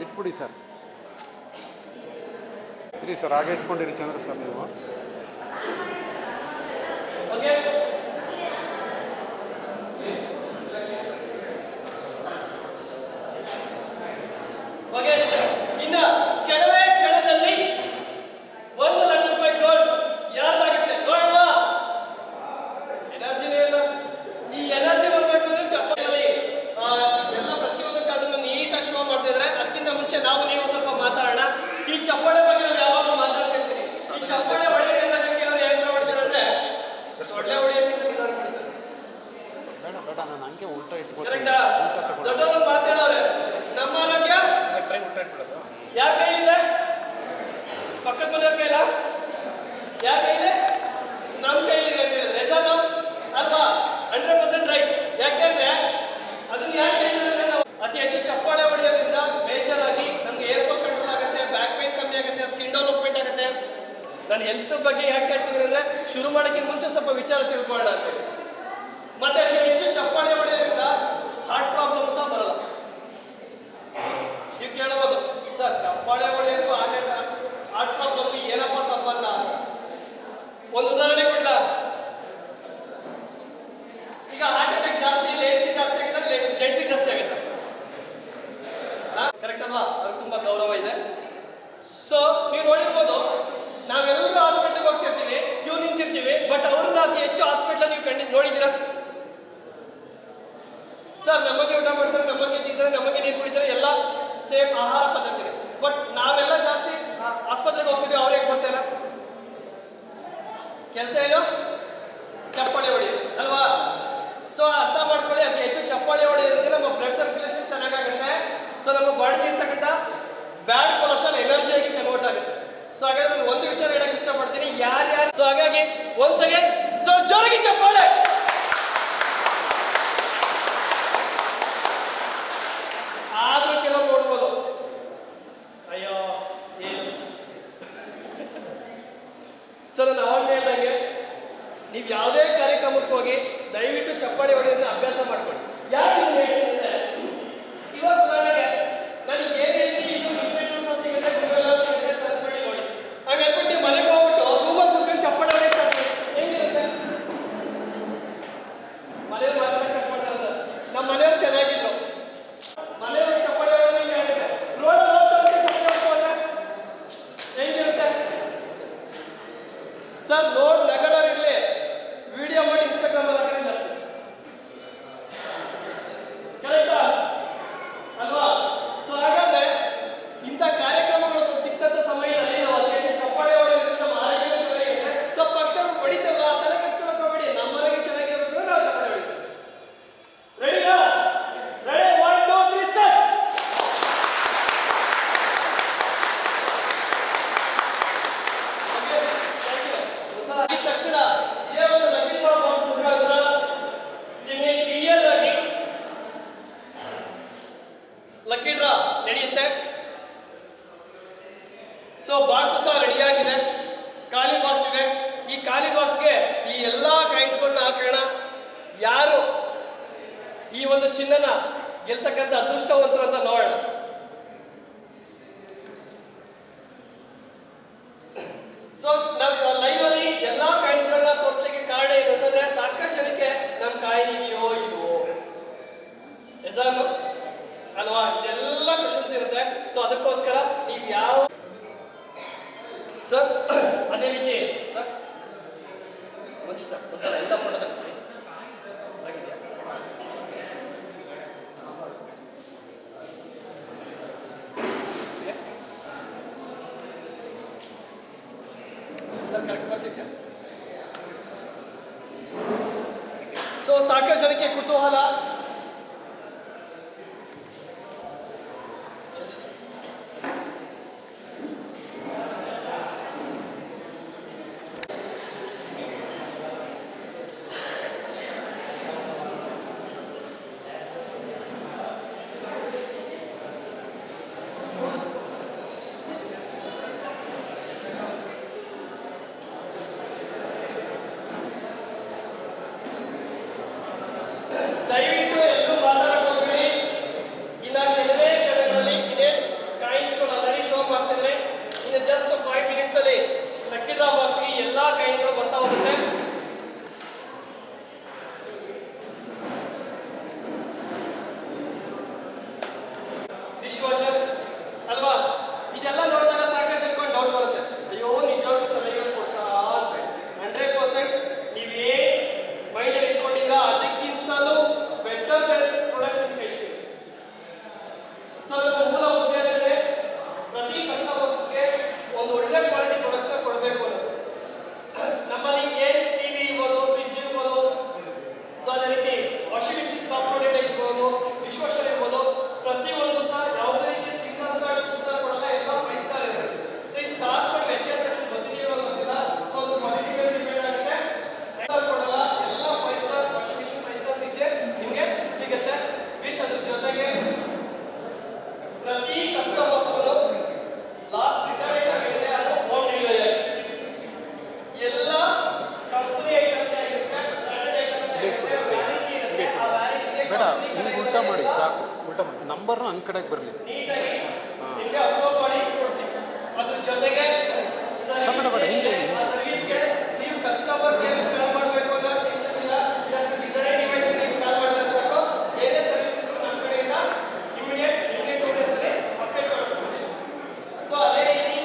ಇಟ್ಬಿಡಿ ಸರ್. ಇರಿ ಸರ್, ಹಾಗೆ ಇಟ್ಕೊಂಡಿರಿ ಚಂದ್ರ ಸರ್ ನೀವು. Okay, okay. ಇನ್ನ ಕೆಲವೇ ಕ್ಷಣದಲ್ಲಿ 1 ಲಕ್ಷ ರೂಪಾಯಿ ಗೋಲ್ಡ್ ಯಾರ್ದಾಗುತ್ತೆ ನೋಡೋಣ. ಎನರ್ಜಿನೇ ಇಲ್ಲ. ಈ ಎನರ್ಜಿ ಬರ್ಬೇಕು ಅಂದ್ರೆ ಚಪ್ಪಾಳಿ ಎಲ್ಲ ಪ್ರತಿಯೊಂದು ಕಾರ್ಡನ್ನು ನೀಟಾಗಿ ಶೋ ಮಾಡ್ತಾ ಇದ್ರೆ, ಅದಕ್ಕಿಂತ ಮುಂಚೆ ನೀವು ಸ್ವಲ್ಪ ಮಾತಾಡೋಣ. ಈ ಚಪ್ಪಾಳೆ ಬಗ್ಗೆ ನಾನು ಯಾವಾಗ ಮಾತಾಡ್ತಿರ್ತೀನಿ. ಈ ಚಪ್ಪಾಳೆ ಹೊಡೆಯೋದ್ರಿಂದ ಕೆಲವರು ಯಾವ ಹೊಡಿತಾರೆ ಅಂದ್ರೆ ಸೊಳ್ಳೆ ಹೊಡೆಯೋದ್ರಿಂದ ನಿಧಾನ ಮಾಡ್ತಾರೆ. ಬೇಡ, ನಾನು ಹಂಗೆ ಉಲ್ಟಾ ಇಟ್ಕೊಳ್ತೀನಿ. ಕರೆಕ್ಟಾ? ದೊಡ್ಡವರು ಮಾತಾಡೋರೆ. ನಮ್ಮ ಆರೋಗ್ಯ ಯಾರ ಕೈಲಿದೆ? ಪಕ್ಕದ ಮನೆಯವ್ರ ಕೈಲ? ಯಾರ ಕೈಲಿ? ನಮ್ಮ ಕೈಲಿದೆ ಅಂತ ಹೇಳಿದ್ರೆ ಸರ್ ನಾವು ಅಲ್ವಾ? 100% ರೈಟ್. ಯಾಕೆಂದ್ರೆ ಅದನ್ನ ಯಾಕೆ ಹೇಳಿದ್ರೆ ನಾವು ಅತಿ ಹೆಚ್ಚು ಚಪ್ಪಾಳೆ ಹೊಡೆಯೋದ್ರಿಂದ ಮೇಜರ್ ಆಗಿ ನಮ್ಗೆ ಏರ್ ಫ್ಲೋ ಕಂಟ್ರೋಲ್ ಆಗುತ್ತೆ, ಬ್ಯಾಕ್ ಪೇನ್ ಕಮ್ಮಿ ಆಗುತ್ತೆ, ಸ್ಕಿನ್ ಡೆವಲಪ್ಮೆಂಟ್ ಆಗುತ್ತೆ. ನಾನು ಹೆಲ್ತ್ ಬಗ್ಗೆ ಯಾಕೆ ಹೇಳ್ತಿದ್ದೀನಿ ಅಂದ್ರೆ ಶುರು ಮಾಡೋಕ್ಕಿಂತ ಮುಂಚೆ ಸ್ವಲ್ಪ ವಿಚಾರ ತಿಳ್ಕೊಳ್ಳೋಣ ಅಂತ ಹೇಳಿ. ಮತ್ತೆ ಅತಿ ಹೆಚ್ಚು ಚಪ್ಪಾಳೆ ಹೊಡೆಯೋದ್ರಿಂದ ಹಾರ್ಟ್ ಪ್ರಾಬ್ಲಮ್ ಸಹ ಬರಲ್ಲ. ನೀವು ಕೇಳಬಹುದು ಸರ್, ಚಪ್ಪಾಳೆ ಹೊಡೆಯೋದು ಹಾರ್ಟ್ ಪ್ರಾಬ್ಲಮ್ಗೆ ಏನಪ್ಪ ಸಂಬಂಧ ಅಂತ. ಒಂದು ಉದಾಹರಣೆ ಕೊಡ್ಲಾ? ಈಗ ಹಾರ್ಟ್ ಅಟ್ಯಾಕ್ ಜಾಸ್ತಿ ಲೇಡೀಸಿಗೆ ಜಾಸ್ತಿ ಆಗುತ್ತೆ, ಜೆಂಟ್ಸಿಗೆ ಜಾಸ್ತಿ ಆಗುತ್ತೆ. ನೀವು ನೋಡಿರ್ಬೋದು, ನಾವೆಲ್ಲರೂ ಹಾಸ್ಪಿಟ್ಲಿಗೆ ಹೋಗ್ತಿರ್ತೀವಿ, ಕ್ಯೂ ನಿಂತಿರ್ತೀವಿ, ಬಟ್ ಅವ್ರನ್ನ ಅತಿ ಹೆಚ್ಚು ಹಾಸ್ಪಿಟ್ಲ ನೀವು ನೋಡಿದ್ದೀರಾ? ಸರ್ ನಮಗೆ ಊಟ ಮಾಡ್ತಾರೆ, ನಮಗೆ ತಿಂತಾರೆ, ನಮಗೆ ನೀರು ಕುಡಿತಾರೆ, ಎಲ್ಲ ಸೇಮ್ ಆಹಾರ ಪದ್ಧತಿ. ಬಟ್ ನಾವೆಲ್ಲ ಜಾಸ್ತಿ ಆಸ್ಪತ್ರೆಗೆ ಹೋಗ್ತೀವಿ, ಅವ್ರು ಹೇಗೆ ಬರ್ತಾ ಇಲ್ಲ. ಕೆಲಸ ಏನು? ಚಪ್ಪಾಳೆ ಹೊಡೆಯೋದು ಅಲ್ವಾ? ಸೊ ಅರ್ಥ ಮಾಡ್ಕೊಳ್ಳಿ, ಅತಿ ಹೆಚ್ಚು ಚಪ್ಪಾಳೆ ಹೊಡೆಯೋದ್ರಿಂದ ನಮ್ಮ ಬ್ಲಡ್ ಸರ್ಕ್ಯುಲೇಷನ್ ಚೆನ್ನಾಗಾಗುತ್ತೆ. ಸೊ ನಮ್ಮ ಬಾಡಿಗೆ ಇರ್ತಕ್ಕಂಥ ಬ್ಯಾಡ್ ಕೊಲೆಸ್ಟ್ರಾಲ್ ಎನರ್ಜಿಯಾಗಿ ಕನ್ವರ್ಟ್ ಆಗುತ್ತೆ. ಸೊ ಹಾಗಾದ್ರೆ ನಾನು ಒಂದು ವಿಚಾರ ಹೇಳಕ್ ಇಷ್ಟಪಡ್ತೀನಿ, ಯಾರ್ಯಾರು. ಸೊ ಹಾಗಾಗಿ ಒಂದ್ ಸೆಕೆಂಡ್, ಸೊ ಜೋರಾಗಿ ಚಪ್ಪಾಳೆ. ಆದ್ರೂ ಕೆಲವು ನೋಡ್ಬೋದು, ಅಯ್ಯೋ ಏನು. ಸೊ ನಾನು ಅವಾಗ ಹೇಳ್ದಂಗೆ, ನೀವು ಯಾವುದೇ ಕಾರ್ಯಕ್ರಮಕ್ಕೆ ಹೋಗಿ ದಯವಿಟ್ಟು ಚಪ್ಪಾಳೆ ಹೊಡೆಯೋದನ್ನ ಅಭ್ಯಾಸ ಮಾಡ್ಕೊಳ್ಳಿ. ಯಾಕೆ ಹೇಳ್ತಿದ್ರೆ, ಇವಾಗ ಉದಾಹರಣೆಗೆ ನಾನು ಏನು ಹೇಳ್ತೀನಿ, ಇದು ಇನ್ಫಾರ್ಮೇಷನ್ ಸಿಗುತ್ತೆ, ಗೂಗಲ್ ಸಿಗುತ್ತೆ, ಸರ್ಚ್ ಮಾಡಿ ನೋಡಿ. ಹಾಗಾಗ್ಬಿಟ್ಟು ನೀವು ಮನೆಗೆ ಹೋಗ್ಬಿಟ್ಟು ರೂಮಲ್ಲಿ ಕುತ್ಕೊಂಡು ಚಪ್ಪಾಳೆ ಹೊಡೆಯೋದು ಹೆಂಗಿರುತ್ತೆ? ಮನೇಲಿ ಮಾತ್ರ ಸ್ಟಾರ್ಟ್ ಮಾಡ್ತಾರೆ ಸರ್. ನಮ್ಮ ಮನೆಯವ್ರು ಚೆನ್ನಾಗಿದ್ರು, ಮನೆಯವ್ರು ಚಪ್ಪಾಳೆ ಹೊಡೆಯೋದು ಹಿಂಗೆ ಆಗುತ್ತೆ. ರೋಡಲ್ಲಿ ಹೋಗ್ತಾ ಚಪ್ಪಾಳೆ ಹೊಡೆಯೋದು ಹೆಂಗಿರುತ್ತೆ ಸರ್? ನಗರದಲ್ಲಿ ವಿಡಿಯೋ ಮಾಡಿ ಇನ್ಸ್ಟಾಗ್ರಾಮ್ ಅಲ್ಲಿ ಹಾಕಿದ್ರೆ ಜಾಸ್ತಿ ಕರೆಕ್ಟಾ ಅಲ್ವಾ? ಸೊ ಹಾಗಾದ್ರೆ ಇಂಥ ಕಾರ್ಯಕ್ರಮಗಳು ಸಿಕ್ತಂತ ಸಮಯದಲ್ಲಿ ನಾವು ಅತಿ ಹೆಚ್ಚು ಚಪ್ಪಾಳೆ ಹೊಡೆಯೋದ್ರಿಂದ ನಮ್ಮ ಆರೋಗ್ಯ ಚೆನ್ನಾಗಿರುತ್ತೆ. ಸೊ ಪಕ್ಕದವ್ರು ಹೊಡಿತಲ್ಲ, ಆ ಥರ ಕೆಲ್ಸ್ಕೊಳಕ್ ಹೋಗ್ಬೇಡಿ. ನಮ್ಮ ಆರೋಗ್ಯ ಚೆನ್ನಾಗಿರ್ಬೇಕು, ನಾವು ಚಪ್ಪಾಳೆ ಹೊಡಿತೀವಿ. ರೆಡಿನಾ? Ready, 1 2 3 start. ಆಗಿದ ತಕ್ಷಣ ಇದೇ ಒಂದು ಲಕ್ಕಿ ಡ್ರಾ ಬಾಕ್ಸ್ ಮುಖಾಂತರ ನಿಮಗೆ ಕ್ಲಿಯರ್ ಆಗಿ ಲಕ್ಕಿ ಡ್ರಾ ನಡೆಯುತ್ತೆ. ಸೊ ಬಾಕ್ಸ್ ಸಹ ರೆಡಿಯಾಗಿದೆ, ಖಾಲಿ ಬಾಕ್ಸ್ ಇದೆ. ಈ ಖಾಲಿ ಬಾಕ್ಸ್ಗೆ ಈ ಎಲ್ಲ ಕಾಯಿನ್ಸ್ಗಳನ್ನ ಹಾಕೋಣ. ಯಾರು ಈ ಒಂದು ಚಿನ್ನನ ಗೆಲ್ತಕ್ಕಂಥ ಅದೃಷ್ಟವಂತರು ಅಂತ ನೋಡೋಣ. ಸೊ ನಾವು ಲೈವ್ ಅಲ್ಲಿ ಎಲ್ಲಾ ಕಾಯಿನ್ಸ್ಗಳನ್ನ ತೋರಿಸ್ಲಿಕ್ಕೆ ಕಾರಣ ಏನು ಅಂತಂದ್ರೆ, ಸಾಕಷ್ಟು ಜನಕ್ಕೆ ನಮ್ಮ ಕಾಯಿನ್ ಇದೆಯೋ ಇಲ್ವೋ ಎಸಾನು ಅಲ್ವಾ, ಇದೆಲ್ಲ ಕ್ವಶನ್ಸ್ ಇರುತ್ತೆ. ಸೊ ಅದಕ್ಕೋಸ್ಕರ ನೀವು ಯಾವ ಸರ್ ಅದೇ ರೀತಿ ಸರ್ ಮುಂಚೆ ಸರ್ ಒಂದ್ಸಲ ಎಲ್ಲ ಫೋಟೋ ತಗೊಳ್ಳಿ. ಆಗಿದೆಯಾ? Sir correct ಬರ್ತಿದ್ಯಾ? ಸೊ ಸಾಕಷ್ಟು ಜನಕ್ಕೆ ಕುತೂಹಲ. ದಯವಿಟ್ಟು ಎಲ್ಲೂ ಮಾತಾಡಕ್ಕೆ ಹೋಗ್ಬೇಡಿ. ಇನ್ನ ಕೆಲವೇ ಕ್ಷಣಗಳಲ್ಲಿ ಇದೆ ಕಾಯಿನ್ಸ್ಗಳು ಆಲ್ರೆಡಿ ಶೋ ಮಾಡ್ತಿದ್ರೆ, ಇನ್ನು ಜಸ್ಟ್ 5 ಮಿನಿಟ್ಸ್ ಅಲ್ಲಿ ಲಕ್ಕಿ ಡ್ರಾ ಬಾಕ್ಸ್ಗೆ ಎಲ್ಲಾ ಕಾಯಿನ್ಗಳು ಬರ್ತಾ ಹೋಗುತ್ತೆ. ವಿಶ್ವಾಸ ಅಲ್ವಾ? ಇದೆಲ್ಲ ನೋಡಿದಾಗ ಸಾಕಷ್ಟು ಜನಕ್ಕೆ ಡೌಟ್ ಬರುತ್ತೆ, ಅಯ್ಯೋ ನಿಜವಾಗ್ಲೂ ಚೆನ್ನಾಗಿ ಕೊಡ್ತಾ ಅಂತ. 100% ನೀವೇ ಮೈಂಡಲ್ಲಿ ಇಟ್ಕೊಂಡಿದ್ದೀರಾ, ಅದಕ್ಕಿಂತಲೂ ಬೆಟರ್ ಪ್ರಾಡಕ್ಟ್ಸ್ ಕೈ ಸಿಗುತ್ತೆ. ಸೊ ನಮ್ಮ ಮೂಲ ಉದ್ದೇಶನೇ ಪ್ರತಿ ಕಸ್ಟಮರ್ಸ್ಗೆ ಒಂದು ಒಳ್ಳೆ ಕ್ವಾಲಿಟಿ ಪ್ರಾಡಕ್ಟ್ಸ್ನ ಕೊಡಬೇಕು ಅನ್ನೋದು. ನಮ್ಮಲ್ಲಿ ಏನು ಟಿವಿ ಇರ್ಬೋದು, ಫ್ರಿಡ್ಜ್ ಇರ್ಬೋದು, ಸೊ ಅದೇ ರೀತಿ ವಾಷಿಂಗ್ ಮಿಷಿನ್ ಕಾಂಪೋನೆಂಟ್ ಇರ್ಬೋದು, ವಿಶ್ವಾಸ ಇರ್ಬೋದು, ಪ್ರತಿಯೊಂದು ಸಹ ಯಾವುದೇ ರೀತಿ ಸಿಂಗಲ್ ಸ್ಟಾರ್ 2 ಸ್ಟಾರ್ ಕೊಡಲ್ಲ, ಎಲ್ಲ 5 ಸ್ಟಾರ್ ಇರುತ್ತೆ. ಸೊ ಈ ಸ್ಟಾರ್ಸ್ ಗಳ ವ್ಯತ್ಯಾಸ ಗೊತ್ತಿರೋ ಗೊತ್ತಿಲ್ಲ. ಸೊ ಅದು ಕ್ವಾಲಿಟಿ ಮೇಲೆ ಡಿಪೆಂಡ್ ಆಗುತ್ತೆ. ಕೊಡಲ್ಲ, ಎಲ್ಲ 5 star washing machine, 5 star fridge ನಿಮಗೆ ಸಿಗುತ್ತೆ. ವಿತ್ ಅದ್ರ ಜೊತೆಗೆ ಪ್ರತಿ ಕಸ್ಟಮರ್ಸ್ಗಳು ಲಾಸ್ಟ್ ರಿಟರ್ನ್ ಆಗಿದೆ, ಅದು ಹೋಮ್ ಡೆಲಿವರಿ ಎಲ್ಲ ಕಂಪನಿ ಐಟಮ್ಸ್ ಆಗಿರುತ್ತೆ, ಬ್ರಾಂಡೆಡ್ ಐಟಮ್ಸ್ ಆಗಿರುತ್ತೆ, ವ್ಯಾರಂಟಿ ಇರುತ್ತೆ. ಆ ವ್ಯಾರಂಟಿಗೆ ಬೇಡ, ನಿಮ್ಗೆ ಉಲ್ಟಾ ಮಾಡಿ ಸಾಕು. ಉಲ್ಟಾ ಮಾಡಿ, ನಂಬರ್ನ ನನ್ನ ಕಡೆಗೆ ಬರಲಿ. ನೀಟಾಗಿ ನಿಮಗೆ ಅಪ್ಲೋಡ್ ಮಾಡಿ ಕೊಡ್ತೀವಿ. ಅದ್ರ ಜೊತೆಗೆ ಬೇಡ ಬೇಡ, ಹಿಂಗೆ ಹೇಳಿ. ಸರ್ವಿಸ್ಗೆ ನೀವು ಕಸ್ಟಮರ್ಗೆ ಕಾಲ್ ಮಾಡಬೇಕು ಅನ್ನೋ ಟೆನ್ಷನ್ ಇಲ್ಲ. ಜಸ್ಟ್ ಡಿಸೈನ್ ಡಿವೈಸ್ ನೀವು ಕಾಲ್ ಮಾಡಿದ್ರೆ ಸಾಕು, ಏನೇ ಸರ್ವಿಸ್ ಇದ್ರೂ ನಮ್ಮ ಕಡೆಯಿಂದ ಇಮಿಡಿಯೇಟ್ 2 ಡೇಸ್ ಅಲ್ಲಿ ಅಪ್ಡೇಟ್ ಮಾಡ್ತೀವಿ. ಸೊ ಅದೇ ರೀತಿ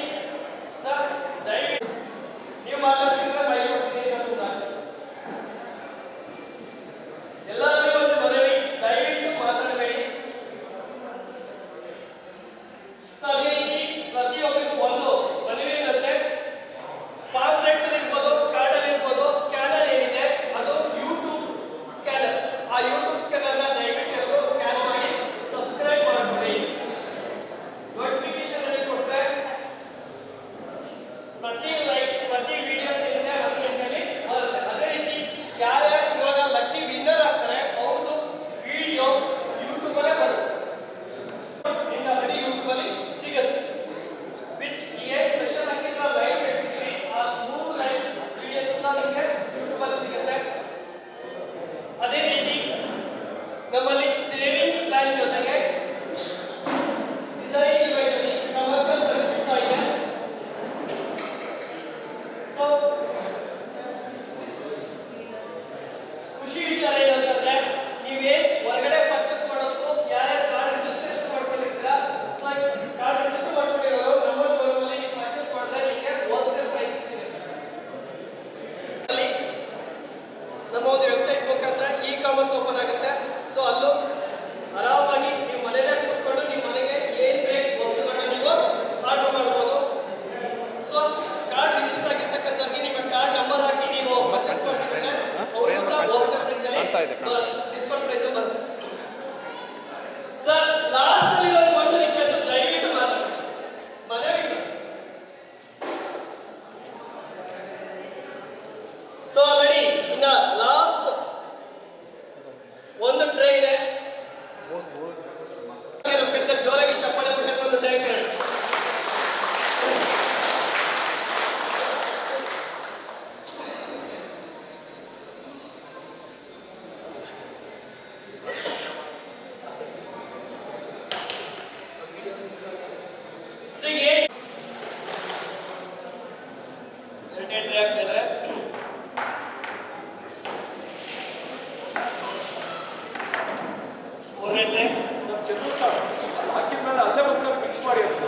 ಹಾಕಿದ್ಮೇಲೆ ಅಲ್ಲೇ ಒಂದು ಮಿಕ್ಸ್ ಮಾಡಿ ಅಷ್ಟು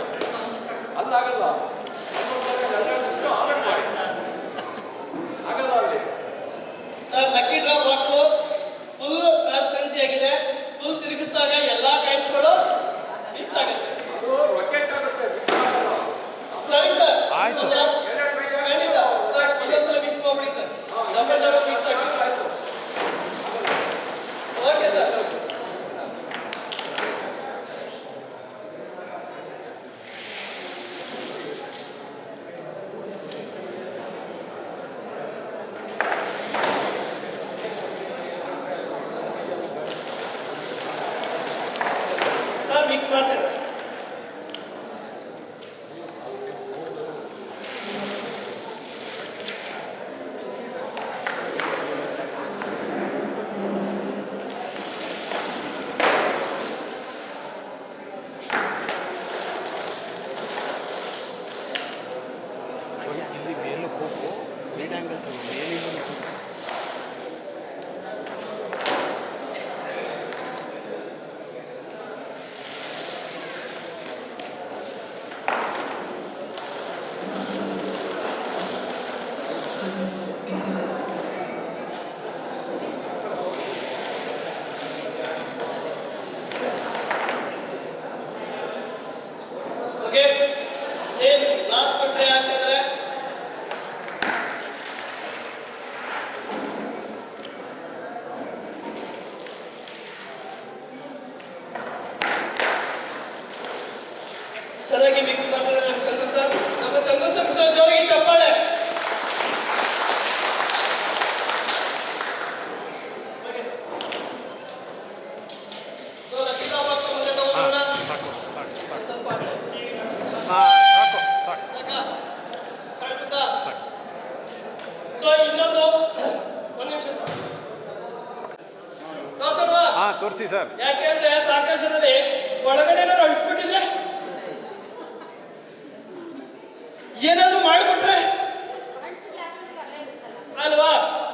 ಅಲ್ಲಾಗಲ್ಲ ಆಮೇಲೆ ಮಾಡಿ ಆಗಲ್ಲ ಅಲ್ಲಿ sir lucky draw box full transparency ಆಗಿದೆ. ಫುಲ್ ತಿರುಗಿಸಿದಾಗ ಎಲ್ಲಾ ಕಾಯಿನ್ಸ್ಗಳು ಮಿಕ್ಸ್ ಆಗುತ್ತೆ. ಅದು ರೊಕೆಟ್ ಆಗುತ್ತೆ ಮಿಕ್ಸ್ ಆಗಲ್ಲ. ಸರಿ ಸರ್, ಆಯ್ತು. ಖಂಡಿತ ಸರ್, ಇನ್ನೊಂದ್ಸಲ ಮಿಕ್ಸ್ ಮಾಡ್ಬಿಡಿ ಸರ್. ಡಬಲ್ ಮಿಕ್ಸ್ ಆಗಿ ಆಯ್ತು ಓಕೆ ಸರ್. ಸರ್ ಮಿಕ್ಸ್ ಮಾಡ್ತೇನೆ. ಇಲ್ಲಿ ಮೇಲೆ ಹೋಗು ಲೀಡ್ ಆ್ಯಂಗಲ್ ಮೇಲಿಂದ ಓಕೆ, ಸೇಮ್ ಲಾಸ್ಟ್ ಟ್ರೈ ಆಗ್ತಾ ಇದ್ದಾರೆ. ಚೆನ್ನಾಗಿ ಮಿಕ್ಸ್ ಮಾಡ್ತಾರೆ ನಮ್ಮ ಚಂದ್ರ ಸರ್. ನಮ್ಮ ಚಂದ್ರ ಸರ್ ಜೋರಿಗೆ ಚಪ್ಪಾಳೆ. ಸೊ ಲಕ್ಕಿ ಡ್ರಾ ಬಾಕ್ಸ್ ಮುಂದೆ ತಗೊಂಡೋಣ. ಸಾಕು ಸಾಕು ಸಾಕು ಸ್ವಲ್ಪ ಆ ಕಡೆ. ಸಾಕು ಸಾಕು ಸಾಕಾ? ಕಾಣಿಸುತ್ತಾ? ಸಾಕು. ಸೊ ಇನ್ನೊಂದು ಒಂದು ನಿಮಿಷ ಸರ್ ತೋರ್ಸೋಣ. ತೋರಿಸಿ ಸರ್. ಯಾಕೆ ಅಂದ್ರೆ ಸಾಕಷ್ಟು ಒಳಗಡೆ ಅಳಿಸ್ಬಿಟ್ಟಿದ್ರೆ ಏನಾದ್ರು ಮಾಡಿಬಿಟ್ರೆ ಅಲ್ವಾ?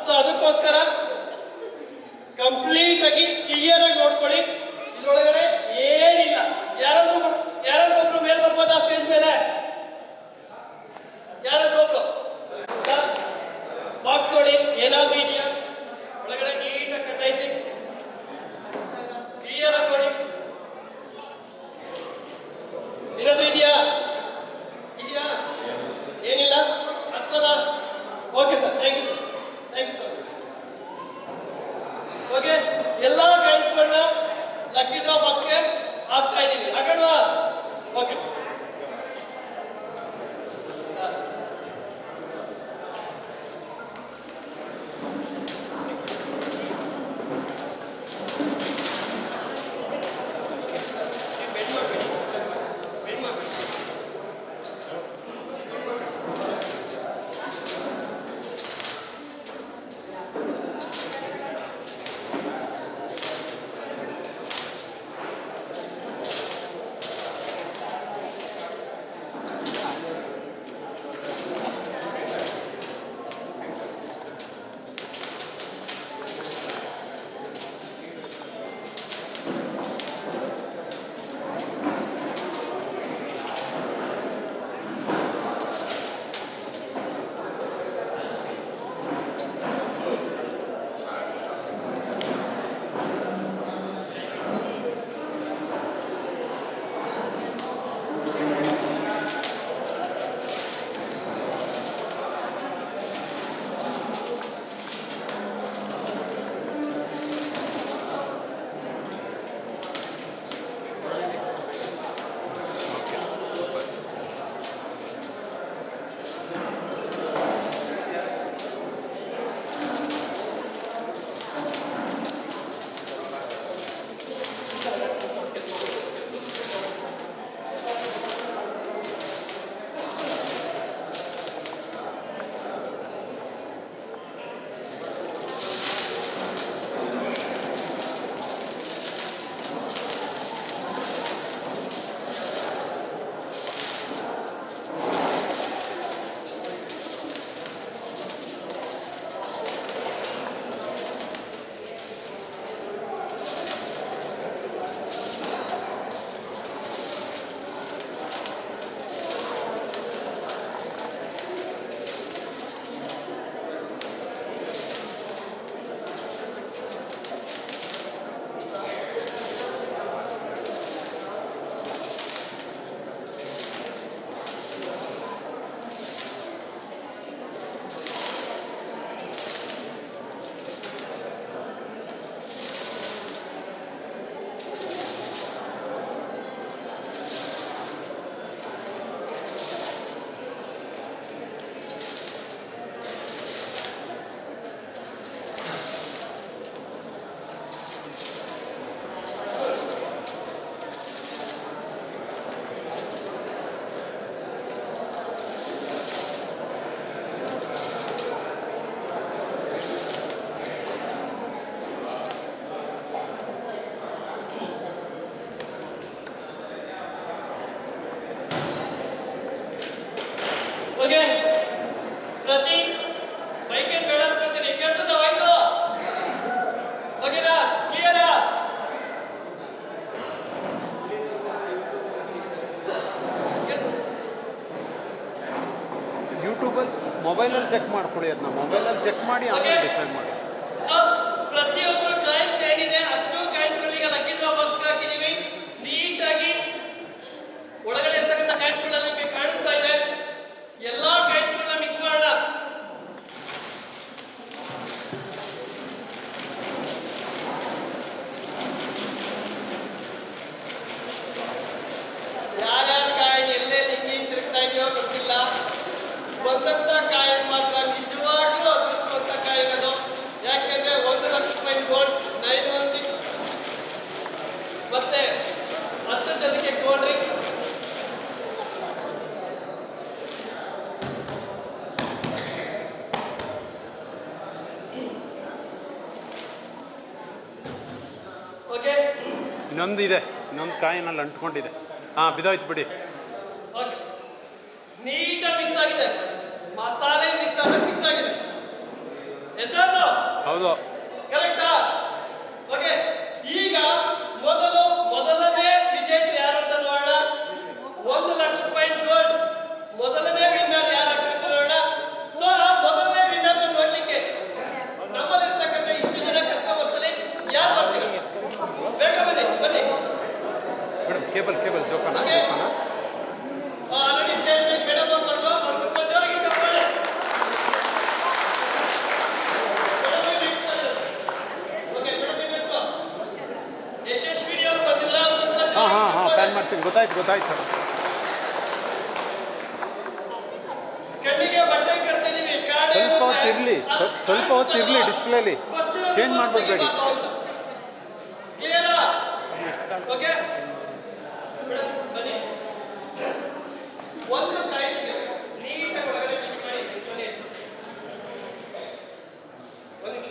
ಸೊ ಅದಕ್ಕೋಸ್ಕರ ಕಂಪ್ಲೀಟ್ ಆಗಿ ಕ್ಲಿಯರ್ ಆಗಿ ನೋಡ್ಕೊಳ್ಳಿ. ಇದ್ರೊಳಗಡೆ ಏನಿಲ್ಲ. ಯಾರಾದ್ರೂ ಒಬ್ರು ಮೇಲ್ ಬರ್ಬೋದಾ ಸ್ಟೇಜ್ ಮೇಲೆ? ಯಾರಾದ್ರೂ ಒಬ್ರು ಬಾಕ್ಸ್ ನೋಡಿ, ಏನಾದ್ರೂ ಇದೆಯಾ ಒಳಗಡೆ? ನೀಟಾಗಿ ಕಟ್ಟಾಯಿಸಿ ಕ್ಲಿಯರ್ ಆಗಿ ನೋಡಿ. ಏನಾದ್ರೂ ಇದೆಯಾ? ಇದೆಯಾ? ಏನಿಲ್ಲ ಆಗ್ತದಾ? Okay sir, thank you sir, thank you sir. Okay, ಎಲ್ಲ ಕಾಯಿನ್ಸ್ಗಳನ್ನ ಲಕ್ಕಿ ಡ್ರಾ ಬಾಕ್ಸ್ಗೆ ಹಾಕ್ತಾ ಇದ್ದೀವಿ. ಹಾಕಲ್ವಾ? ಓಕೆ. ಮೊಬೈಲಲ್ಲಿ ಚೆಕ್ ಮಾಡ್ಕೊಡಿ ಅದನ್ನ ಮೊಬೈಲಲ್ಲಿ ಚೆಕ್ ಮಾಡಿ ಆಮೇಲೆ Okay. ಡಿಸೈಡ್ ಮಾಡಿ. ಸೊ ಪ್ರತಿಯೊಬ್ಬರು ಕಾಯಿನ್ಸ್ ಏನಿದೆ ಅಷ್ಟು ಕಾಯಿನ್ಸ್ಗಳೀಗ ಲಕ್ಕಿ ಡ್ರಾ ಬಾಕ್ಸ್ ಹಾಕಿದೀವಿ. ನೀಟಾಗಿ ಒಳಗಡೆ ಇರ್ತಕ್ಕಂಥ ಕಾಯಿನ್ಸ್ಗಳನ್ನ ನಿಮಗೆ ಕಾಣಿಸ್ತಾ ಇದೆ. ಎಲ್ಲಾ ಕಾಯಿನ್ಸ್ಗಳನ್ನ ಮಿಕ್ಸ್ ಮಾಡೋಣ. ಯಾರ್ಯಾರ ಕಾಯಿನ್ ಎಲ್ಲೆಲ್ಲಿ ಹಿಂಗೆ ತಿರುಗ್ತಾ ಇದೆಯೋ ಗೊತ್ತಿಲ್ಲ. ಬಂದಂತ ಕಾಯಿನ್ ಮಾತ್ರ ನಿಜವಾಗ್ಲೂ ಅದೃಷ್ಟವಂತ ಕಾಯಿನ್ ಅದು. ಯಾಕೆಂದ್ರೆ 1 ಲಕ್ಷ ರೂಪಾಯಿ ಗೋಲ್ಡ್ 916 ಮತ್ತೆ 10 ಜನಕ್ಕೆ ಗೋಲ್ಡ್ ರಿಂಗ್. ಓಕೆ ಇನ್ನೊಂದು ಇದೆ, ಇನ್ನೊಂದು ಕಾಯಿನಲ್ಲಿ ಅಂಟ್ಕೊಂಡಿದೆ. ಹಾಂ, ಬಿದ್ದೋಯ್ತು ಬಿಡಿ. ಓಕೆ ನೀಟಾಗಿ ಮಿಕ್ಸ್ ಆಗಿದೆ. ಮಸಾಲೆ ಮಿಕ್ಸ್ ಆಗಿದೆ. ಹೆಸರು ಹೌದು. ಕರೆಕ್ಟಾ? ಓಕೆ ಈಗ ಮೊದಲನೇ ವಿಜೇತರು ಯಾರು ಅಂತ ನೋಡೋಣ. 1 ಲಕ್ಷ ರೂಪಾಯಿ ಗೋಲ್ಡ್ ಮೊದಲನೇ ವಿನ್ನರ್ ಯಾರು ಆಗ್ತಾರೆ ನೋಡೋಣ. ಸೊ ಆ ಮೊದಲನೇ ವಿನ್ನರ್ ನೋಡ್ಲಿಕ್ಕೆ ನಮ್ಮಲ್ಲಿರ್ತಕ್ಕಂಥ ಇಷ್ಟು ಜನ ಕಸ್ಟಮರ್ಸ್ ಅಲ್ಲಿ ಯಾರು ಬರ್ತೀರಾ? ಬೇಗ ಬನ್ನಿ ಮೇಡಮ್ ಕೇಬಲ್ ಜೋಪಾನ. ಓಕೆ ಆಲ್ರೆಡಿ ಸ್ಟೇಜ್ ಮೇಲೆ ಮೇಡಮ್ ಅವ್ರು ಬಂದ್ರು. ಅವ್ರಿಗೋಸ್ಕರ ಜೋರಾಗಿ ಚಪ್ಪಾಳೆ. ಓಕೆ ಮೇಡಮ್ ನಿಮ್ಮ ಹೆಸರು? ಯಶಸ್ವಿನಿ ಅವರು ಬಂದಿದ್ರ? ಅವ್ರಿಗೋಸ್ಕರ ಹಾಂ ಜೋರಾಗಿ ಪ್ಲ್ಯಾನ್ ಚಪ್ಪಾಳೆ. ಮಾಡ್ತೀನಿ. ಗೊತ್ತಾಯ್ತು ಕಣ್ಣಿಗೆ ಬಟ್ಟೆ ಕಟ್ತಿದೀವಿ. ಕಾರಣ ಸ್ವಲ್ಪ ಹೊತ್ತು ಏನಂದ್ರೆ ಇರಲಿ, ಸ್ವಲ್ಪ ಹೊತ್ತು ಇರಲಿ ಡಿಸ್ಪ್ಲೇಲಿ. ಚೇಂಜ್ ಮಾಡ್ಬಿಡ್ಬೇಡಿ. ಕ್ಲಿಯರಾ? ಓಕೆ ಮೇಡಮ್ ಬನ್ನಿ. ಒಂದು ಕಾಯಿನ್ಗೆ ನೀಟಾಗಿ ಒಳಗಡೆ ಮಿಕ್ಸ್ ಮಾಡಿ ಬನ್ನಿ. ಒಂದು ನಿಮಿಷ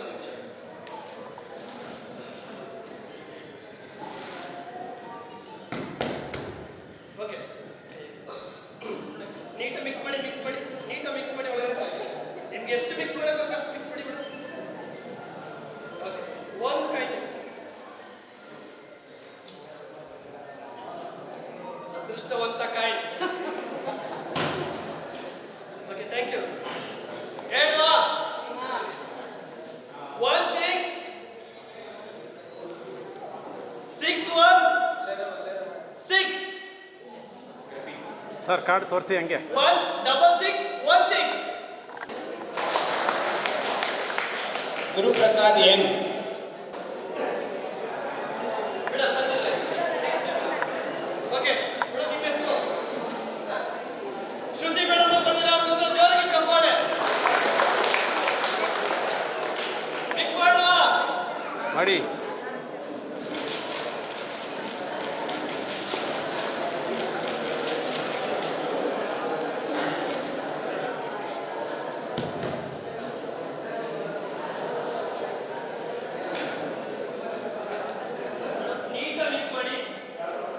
ಓಕೆ ನೀಟಾಗಿ ಮಿಕ್ಸ್ ಮಾಡಿ ನೀಟಾಗಿ ಮಿಕ್ಸ್ ಮಾಡಿ ಒಳಗಡೆ. ನಿಮ್ಗೆ ಎಷ್ಟು ಮಿಕ್ಸ್ ಮಾಡಬೇಕು ಅಷ್ಟು ಮಿಕ್ಸ್ ಮಾಡಿ ಮೇಡಮ್. ಓಕೆ ಒಂದು ಕಾಯಿನ್ ಅದೃಷ್ಟವಂತ ಕಾಯಿನ್. Okay thank you. ಹೇಳುವ 16616 ಸರ್ ಕಾರ್ಡ್ ತೋರಿಸಿ ಹಂಗೆ. 16616 ಗುರುಪ್ರಸಾದ್ ಎನ್. ಮೇಡಮ್ ಬಂದಿದ್ರೆ ಓಕೆ ಮೇಡಮ್ ನಿಮ್ಮ ಹೆಸರು? ಶ್ರುತಿ ಮೇಡಮ್ ಅವ್ರು ಬಂದಿದ್ರೆ ಅವ್ರಿಗೋಸ್ಕರ ಜೋರಾಗಿ ಚಪ್ಪಾಳೆ. ಮಿಕ್ಸ್ ಮಾಡುವ ಮಾಡಿ.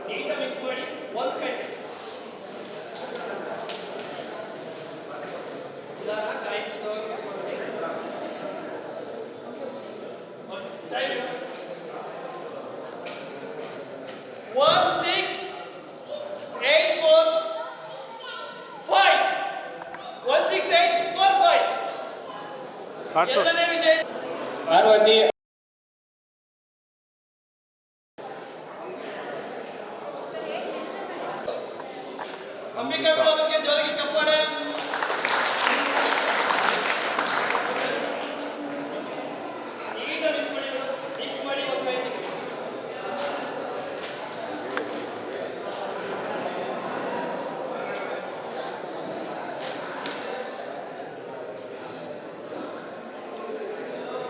ನೀಟಾಗಿ ಮಿಕ್ಸ್ ಮಾಡಿ ಒಂದು ಕಾಯಿ ಕಾಯಿ ಮಿಕ್ಸ್ ಮಾಡಿ. Thank you. 16845 16845 ಕಾರ್ಡ್ ತೋರಿಸಿ. ಎರಡನೇ ವಿಜಯ ಪಾರ್ವತಿ ಅಂಬಿಕಾ ಮೇಡಮ್ ಅವರಿಗೆ ಜೋರಾಗಿ ಚಪ್ಪಾಳೆ. ನೀಟಾಗಿ ಮಿಕ್ಸ್ ಮಾಡಿ ಮೇಡಮ್. ಮಿಕ್ಸ್ ಮಾಡಿ ಒಂದು ಕಾಯಿ ತೆಗೆದು.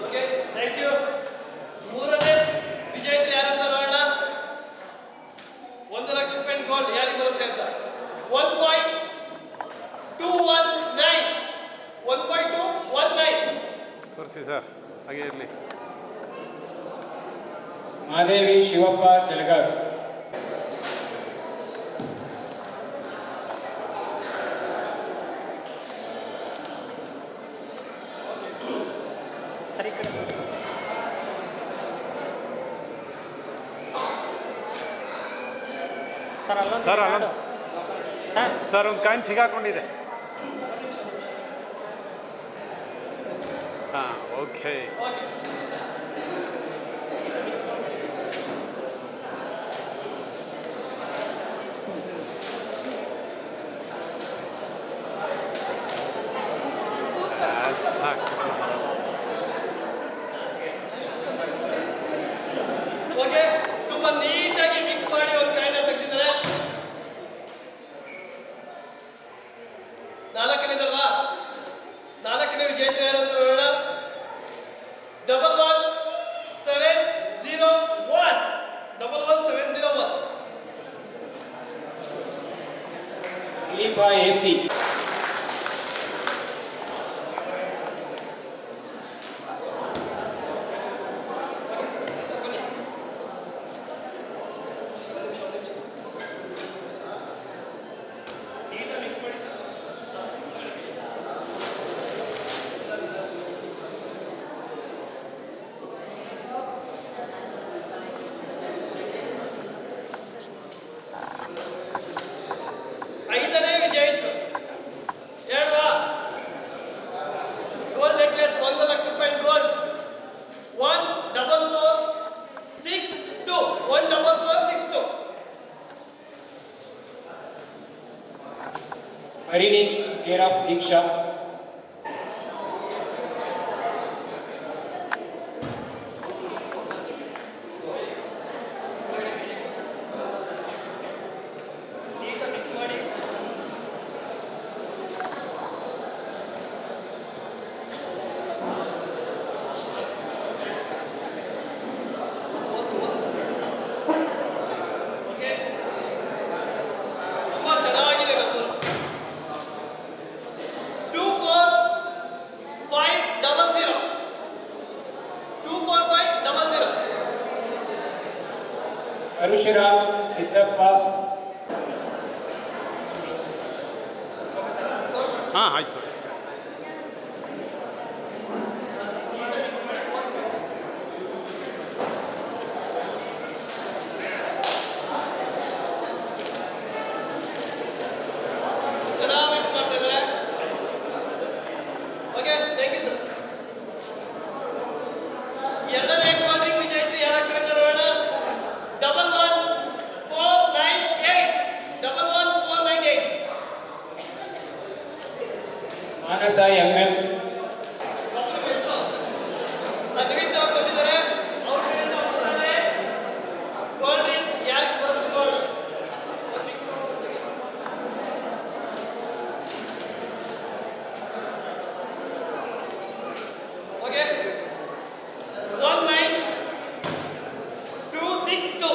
Okay thank you. ಮೂರನೇ ವಿಜೇತರು ಯಾರಂತ ನೋಡೋಣ. 1 ಲಕ್ಷ ರೂಪಾಯಿ ಗೋಲ್ಡ್ ಯಾರಿಗೆ ಬರುತ್ತೆ ಅಂತ. 15219 15219 ತೋರಿಸಿ ಸರ್, ಹಾಗೆ ಇರಲಿ. ಮಾದೇವಿ ಶಿವಪ್ಪ ಜಲಗರ್. ಸರ್ ಅಲ್ಲ ಸರ್, ಒಂದು ಕಾಯಿನ್ ಸಿಗಾಕೊಂಡಿದೆ. ಓಕೆ ಓಕೆ ಓಕೆ ತುಂಬಾ ನೀಟಾಗಿ ಮಿಕ್ಸ್ ಮಾಡಿ ಒಂದು ಕಾಯಿನ ತೆಗೆದಿದ್ದಾರೆ. ನಾಲ್ಕನೇದಲ್ವಾ? ನಾಲ್ಕನೇ ವಿಜೇತರು ಯಾರು ಅಂತ ನೋಡೋಣ. 11701 11701 ದಿಲೀಪ ಎಸಿ. ಐದನೇ ವಿಜೇತರು ಹೇಳುವ ಗೋಲ್ಡ್ ನೆಕ್ಲೆಸ್ 1,00,000 ರೂಪಾಯಿ ಗೋಲ್ಡ್ 14462 14462 ಹರಿಣಿ ಕೇರ್ ಆಫ್ ದೀಕ್ಷಾ. ನೀಟಾಗಿ ಮಿಕ್ಸ್ ಮಾಡಿ. ಓಕೆ ತುಂಬಾ ಚೆನ್ನಾಗಿದೆ ನಂಬರ್. 24500 24500 ಪರಶುರಾಮ್ ಸಿದ್ದಪ್ಪ. ಹಾಂ ಆಯಿತು. ಚೆನ್ನಾಗಿ ಮಿಕ್ಸ್ ಮಾಡ್ತಾ ಇದ್ದಾರೆ. Okay thank you sir. ಎರಡನೇ ಕೋಲ್ಡ್ ಡ್ರಿಂಕ್ ವಿಜೇತರು ಯಾರಾಗ್ತಾರೆ ಅಂತ ನೋಡೋಣ. 11498 11498 ಮಾನಸ ಎಂಎಂ. ನಿಮಿತ್ತ ಅವ್ರು ಬಂದಿದ್ದಾರೆ. ಅವ್ರ ಕಡೆಯಿಂದ ಬಂದಿದ್ದಾರೆ. ಕೋಲ್ಡ್ ಡ್ರಿಂಕ್ ಯಾರಿಗೆ ಬರುತ್ತೆ ನೋಡೋಣ. ಓಕೆ 19262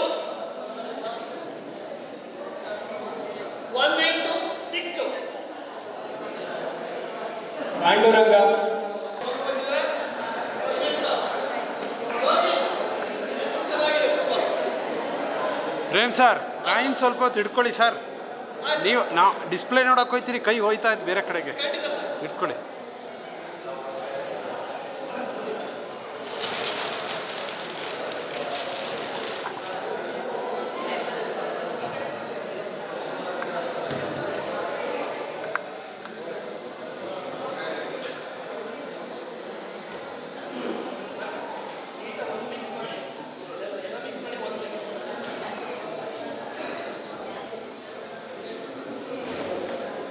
19262 ಪಾಂಡುರಂಗ. ಚೆನ್ನಾಗಿದೆ ತುಂಬ. ಪ್ರೇಮ್ ಸರ್ ಕಾಯಿನ್ ಸ್ವಲ್ಪ ಹೊತ್ತು ಇಟ್ಕೊಳ್ಳಿ ಸರ್. ನೀವು ನಾ ಡಿಸ್ಪ್ಲೇ ನೋಡೋಕೆ ಹೋಗ್ತೀರಿ, ಕೈ ಹೋಯ್ತಾ ಇದ್ದು ಬೇರೆ ಕಡೆಗೆ. ಖಂಡಿತ ಸರ್. ಇಟ್ಕೊಳ್ಳಿ.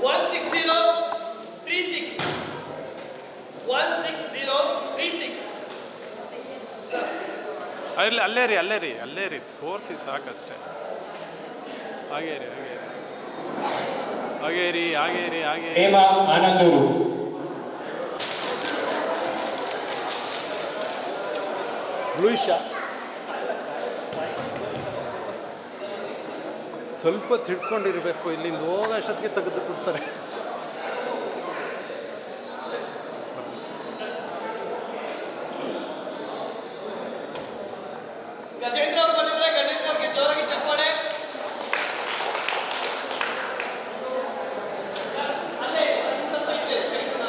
One six zero three six 16036. ಅಲ್ಲಿ ಅಲ್ಲೇ ರೀ ತೋರಿಸಿ ಸಾಕಷ್ಟೇ. ಹಾಗೇ ರೀ. ಹೇಮ ಆನಂದೂರು. ಲೂಯಿಶ ಸ್ವಲ್ಪ ತಿಳ್ಕೊಂಡಿರ್ಬೇಕು, ಇಲ್ಲಿಂದ ಹೋಗೋಷ್ಟೊತ್ತಿಗೆ ತೆಗೆದು ಕೊಡ್ತಾರೆ. ಗಜೇಂದ್ರ ಅವರು ಬಂದಿದ್ದಾರೆ. ಗಜೇಂದ್ರ ಅವ್ರಿಗೆ ಜೋರಾಗಿ ಚಪ್ಪಾಳೆ. ಸರ್, ಅಲ್ಲೇ ಸ್ವಲ್ಪ ಇದೆ, ಕೈ ಕೊಡ.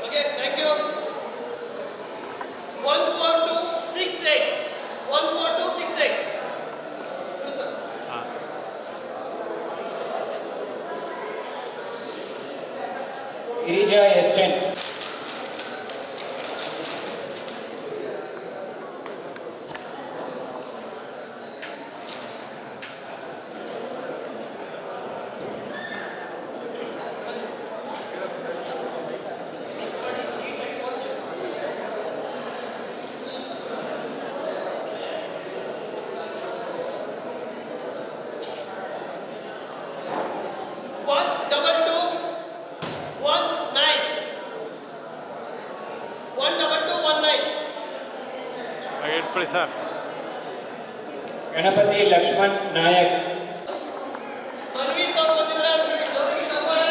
Okay thank you. 14268 14268 ಸರ್. ಹಾಂ ಗಿರಿಜಾ ಎಚ್.ಎನ್. ಹಾಗೆ ಇಟ್ಕೊಳ್ಳಿ ಸರ್. ಗಣಪತಿ ಲಕ್ಷ್ಮಣ್ ನಾಯಕ್. ಮನ್ವೀತ್ ಅವ್ರು ಬಂದಿದ್ದಾರೆ, ಅವ್ರಿಗೆ ಜೋರಾಗಿ ಚಪ್ಪಾಳೆ.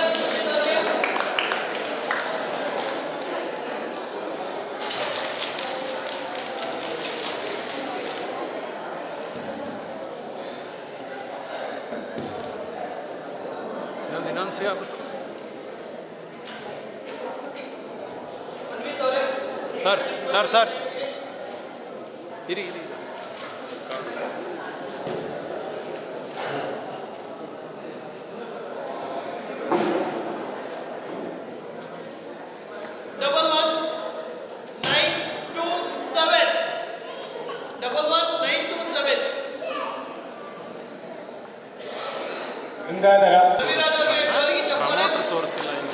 ಇನ್ನೊಂದು ಸಿಗಾಗುತ್ತೆ ಮನ್ವೀತ್ ಅವರೇ, ಸರ್. ಸರ್ ಸರ್ ಇರಿ ಇರಿ. ಡಬಲ್ 1927 ಗಂಗಾಧರ. ರವಿರಾಜ್ ಅವರಿಗೆ ಜೋರಾಗಿ ಚಪ್ಪಾಳೆ. ಪ್ರಮೋಟ್ರ್ ತೋರಿಸಿಲ್ಲ ಇನ್ನು.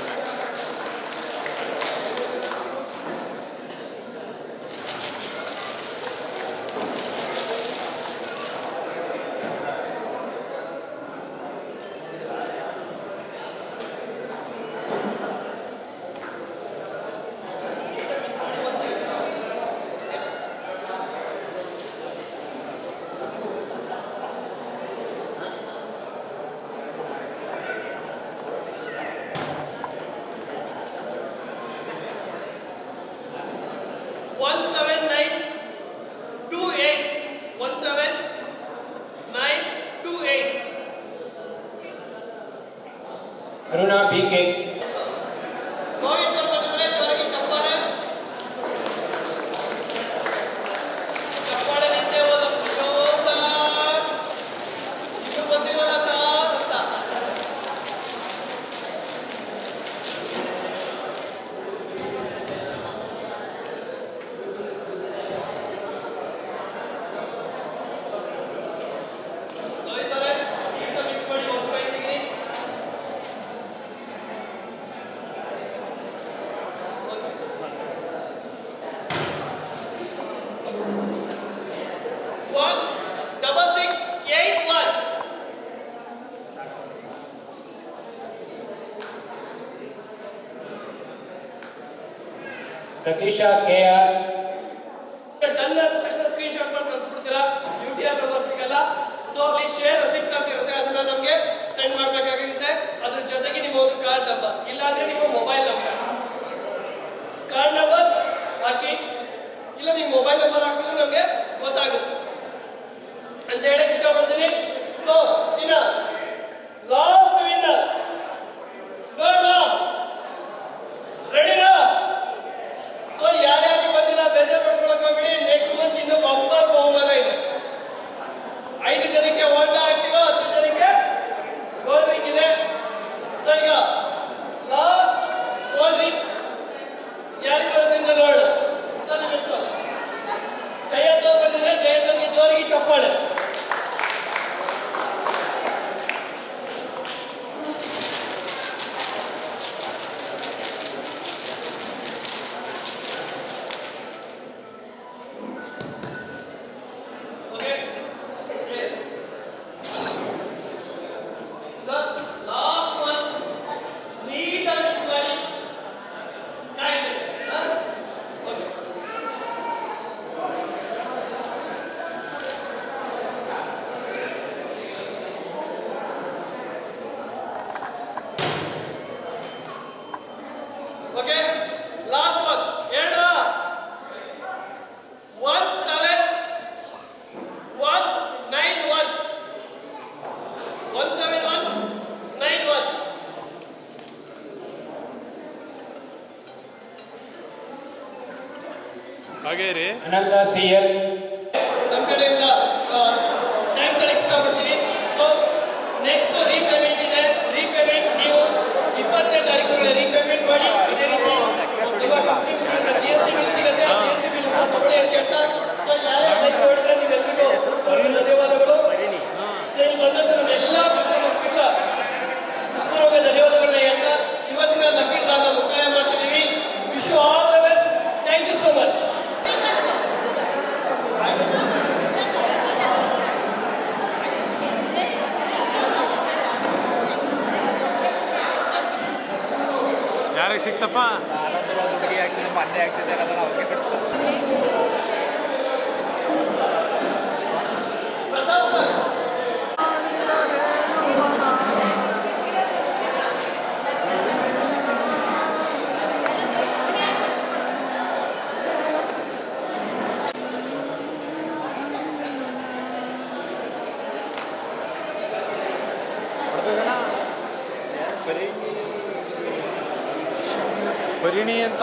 ಅರುಣಾ ಬಿ.ಕೆ. ಮೋಹಿತ್ ಅವ್ರು ಬಂದಿದ್ದಾರೆ, ಜೋರಾಗಿ ಚಪ್ಪಾಳೆ. ಚಪ್ಪಾಳೆ ನಿಂತೆ ಹೋದ. ಅಯ್ಯೋ ಸಾರ್, ಇನ್ನು ಬಂದಿಲ್ವಲ್ಲ ಸಾರ್ ಅಂತ. ಮೋಹಿತ್ ಅವರೇ, ಈಗ ಮಿಕ್ಸ್ ಮಾಡಿ ಒಂದು ಕೈ ತೆಗೀರಿ. One, 6681. ಸತೀಶ ಕೆ.ಆರ್. ಡನ್ ಆದ ತಕ್ಷಣ ಸ್ಕ್ರೀನ್ ಶಾಟ್ ಮಾಡಿ ಕಳಿಸ್ಬಿಡ್ತೀರಾ. UTR ನಂಬರ್ ಸಿಗಲ್ಲ. ಸೊ ಅಲ್ಲಿ ಶೇರ್ ರೆಸಿಪ್ಟ್ ಅಂತ ಇರುತ್ತೆ, ಅದನ್ನ ನಮಗೆ ಸೆಂಡ್ ಮಾಡಬೇಕಾಗಿರುತ್ತೆ. ಅದ್ರ ಜೊತೆಗೆ ನಿಮ್ಮ ಒಂದು ಕಾರ್ಡ್ ನಂಬರ್, ಇಲ್ಲಾಂದ್ರೆ ನಿಮ್ಮ ಮೊಬೈಲ್ ನಂಬರ್. ಕಾರ್ಡ್ ನಂಬರ್ ಹಾಕಿ, ಇಲ್ಲ ನಿಮ್ಮ ಮೊಬೈಲ್ ನಂಬರ್ ಹಾಕಿದ್ರೆ ನಮಗೆ ಗೊತ್ತಾಗುತ್ತೆ ಅಂತ ಹೇಳಕ್ ಇಷ್ಟಪಡ್ತೀನಿ. ಸೊ ಇನ್ನ ಲಾಸ್ಟ್ ವಿನ್ನರ್ ನೋಡೋಣ. ರೆಡಿನಾ? ಸೊ ಯಾರ್ಯಾರಿಗೆ ಬಂದಿಲ್ಲ ಬೇಜಾರು ಮಾಡ್ಕೊಳಕ್ ಹೋಗ್ಬಿಡಿ. ನೆಕ್ಸ್ಟ್ ಮಂತ್ ಇನ್ನು ಬಂಪರ್ ಬಹುಮಾನ ಇದೆ. 5 ಜನಕ್ಕೆ ಹೋಂಡಾ ಆಕ್ಟಿವಾ, 10 ಜನಕ್ಕೆ ಗೋಲ್ಡ್ ರಿಂಗ್ ಇದೆ. ಸೊ ಈಗ ಲಾಸ್ಟ್ ಗೋಲ್ಡ್ ರಿಂಗ್ ಯಾರಿಗೆ ಬರುತ್ತೆ ಅಂತ ನೋಡೋಣ. ಸರ್ ನಿಮ್ಮ ಹೆಸರು? ಜಯಂತ್ ಅವ್ರು ಬಂದಿದ್ರೆ ಜಯಂತ್ ಅವ್ರಿಗೆ ಜೋರಿಗೆ ಚಪ್ಪಾಳೆ. ಓಕೆ ಸರ್, ಲಾಸ್ಟ್ ಒನ್ ನೀಟಾಗಿ ಮಿಕ್ಸ್ ಮಾಡಿ correct sir. Okay okay last one ಹೇಳ. 17191 17191. ಹಾಗೆ ರೀ. ಅನಂತ ಸಿ.ಎಲ್. ನಮ್ಮ ಕಡೆಯಿಂದ ಥ್ಯಾಂಕ್ಸ್ ಹೇಳಕ್ಕೆ ಇಷ್ಟಪಡ್ತೀನಿ. ಸೊ ನೆಕ್ಸ್ಟ್ ರೀಪೇಮೆಂಟ್ ಇದೆ. ರೀಪೇಮೆಂಟ್ ನೀವು 20ನೇ ತಾರೀಕು ರೀಪೇಮೆಂಟ್ ಮಾಡಿ ಅದೇ ರೀತಿ GST ಬಿಲ್ ಸಿಗುತ್ತೆ ಆ GST ಬಿಲ್ ಸಹ ತಗೊಳ್ಳಿ ಅಂತ ಹೇಳ್ತಾ ಸೊ ಯಾರ್ಯಾರು ಲೈವ್ ನೋಡಿದ್ರೆ ನೀವೆಲ್ಲರಿಗೂ ಧನ್ಯವಾದಗಳು ಸೇಲ್ ಬಂದಂತ ನಮ್ಮ ಎಲ್ಲ ಕಸ್ಟಮರ್ಸ್ಗೂ ಸಹ ಹೃತ್ಪೂರ್ವಕ ಧನ್ಯವಾದಗಳನ್ನ ಹೇಳ್ತಾ ಇವತ್ತಿನ ಲಕ್ಕಿ ಡ್ರಾನ ಮುಕ್ತಾಯ ಮಾಡ್ತಿದ್ದೀವಿ. Wish you all the best. Thank you so much. ಯಾರಿಗೆ ಸಿಕ್ತಪ್ಪ? ಪ್ರತಾಪ್ ಸರ್ ಪರಿಣಿ ಅಂತ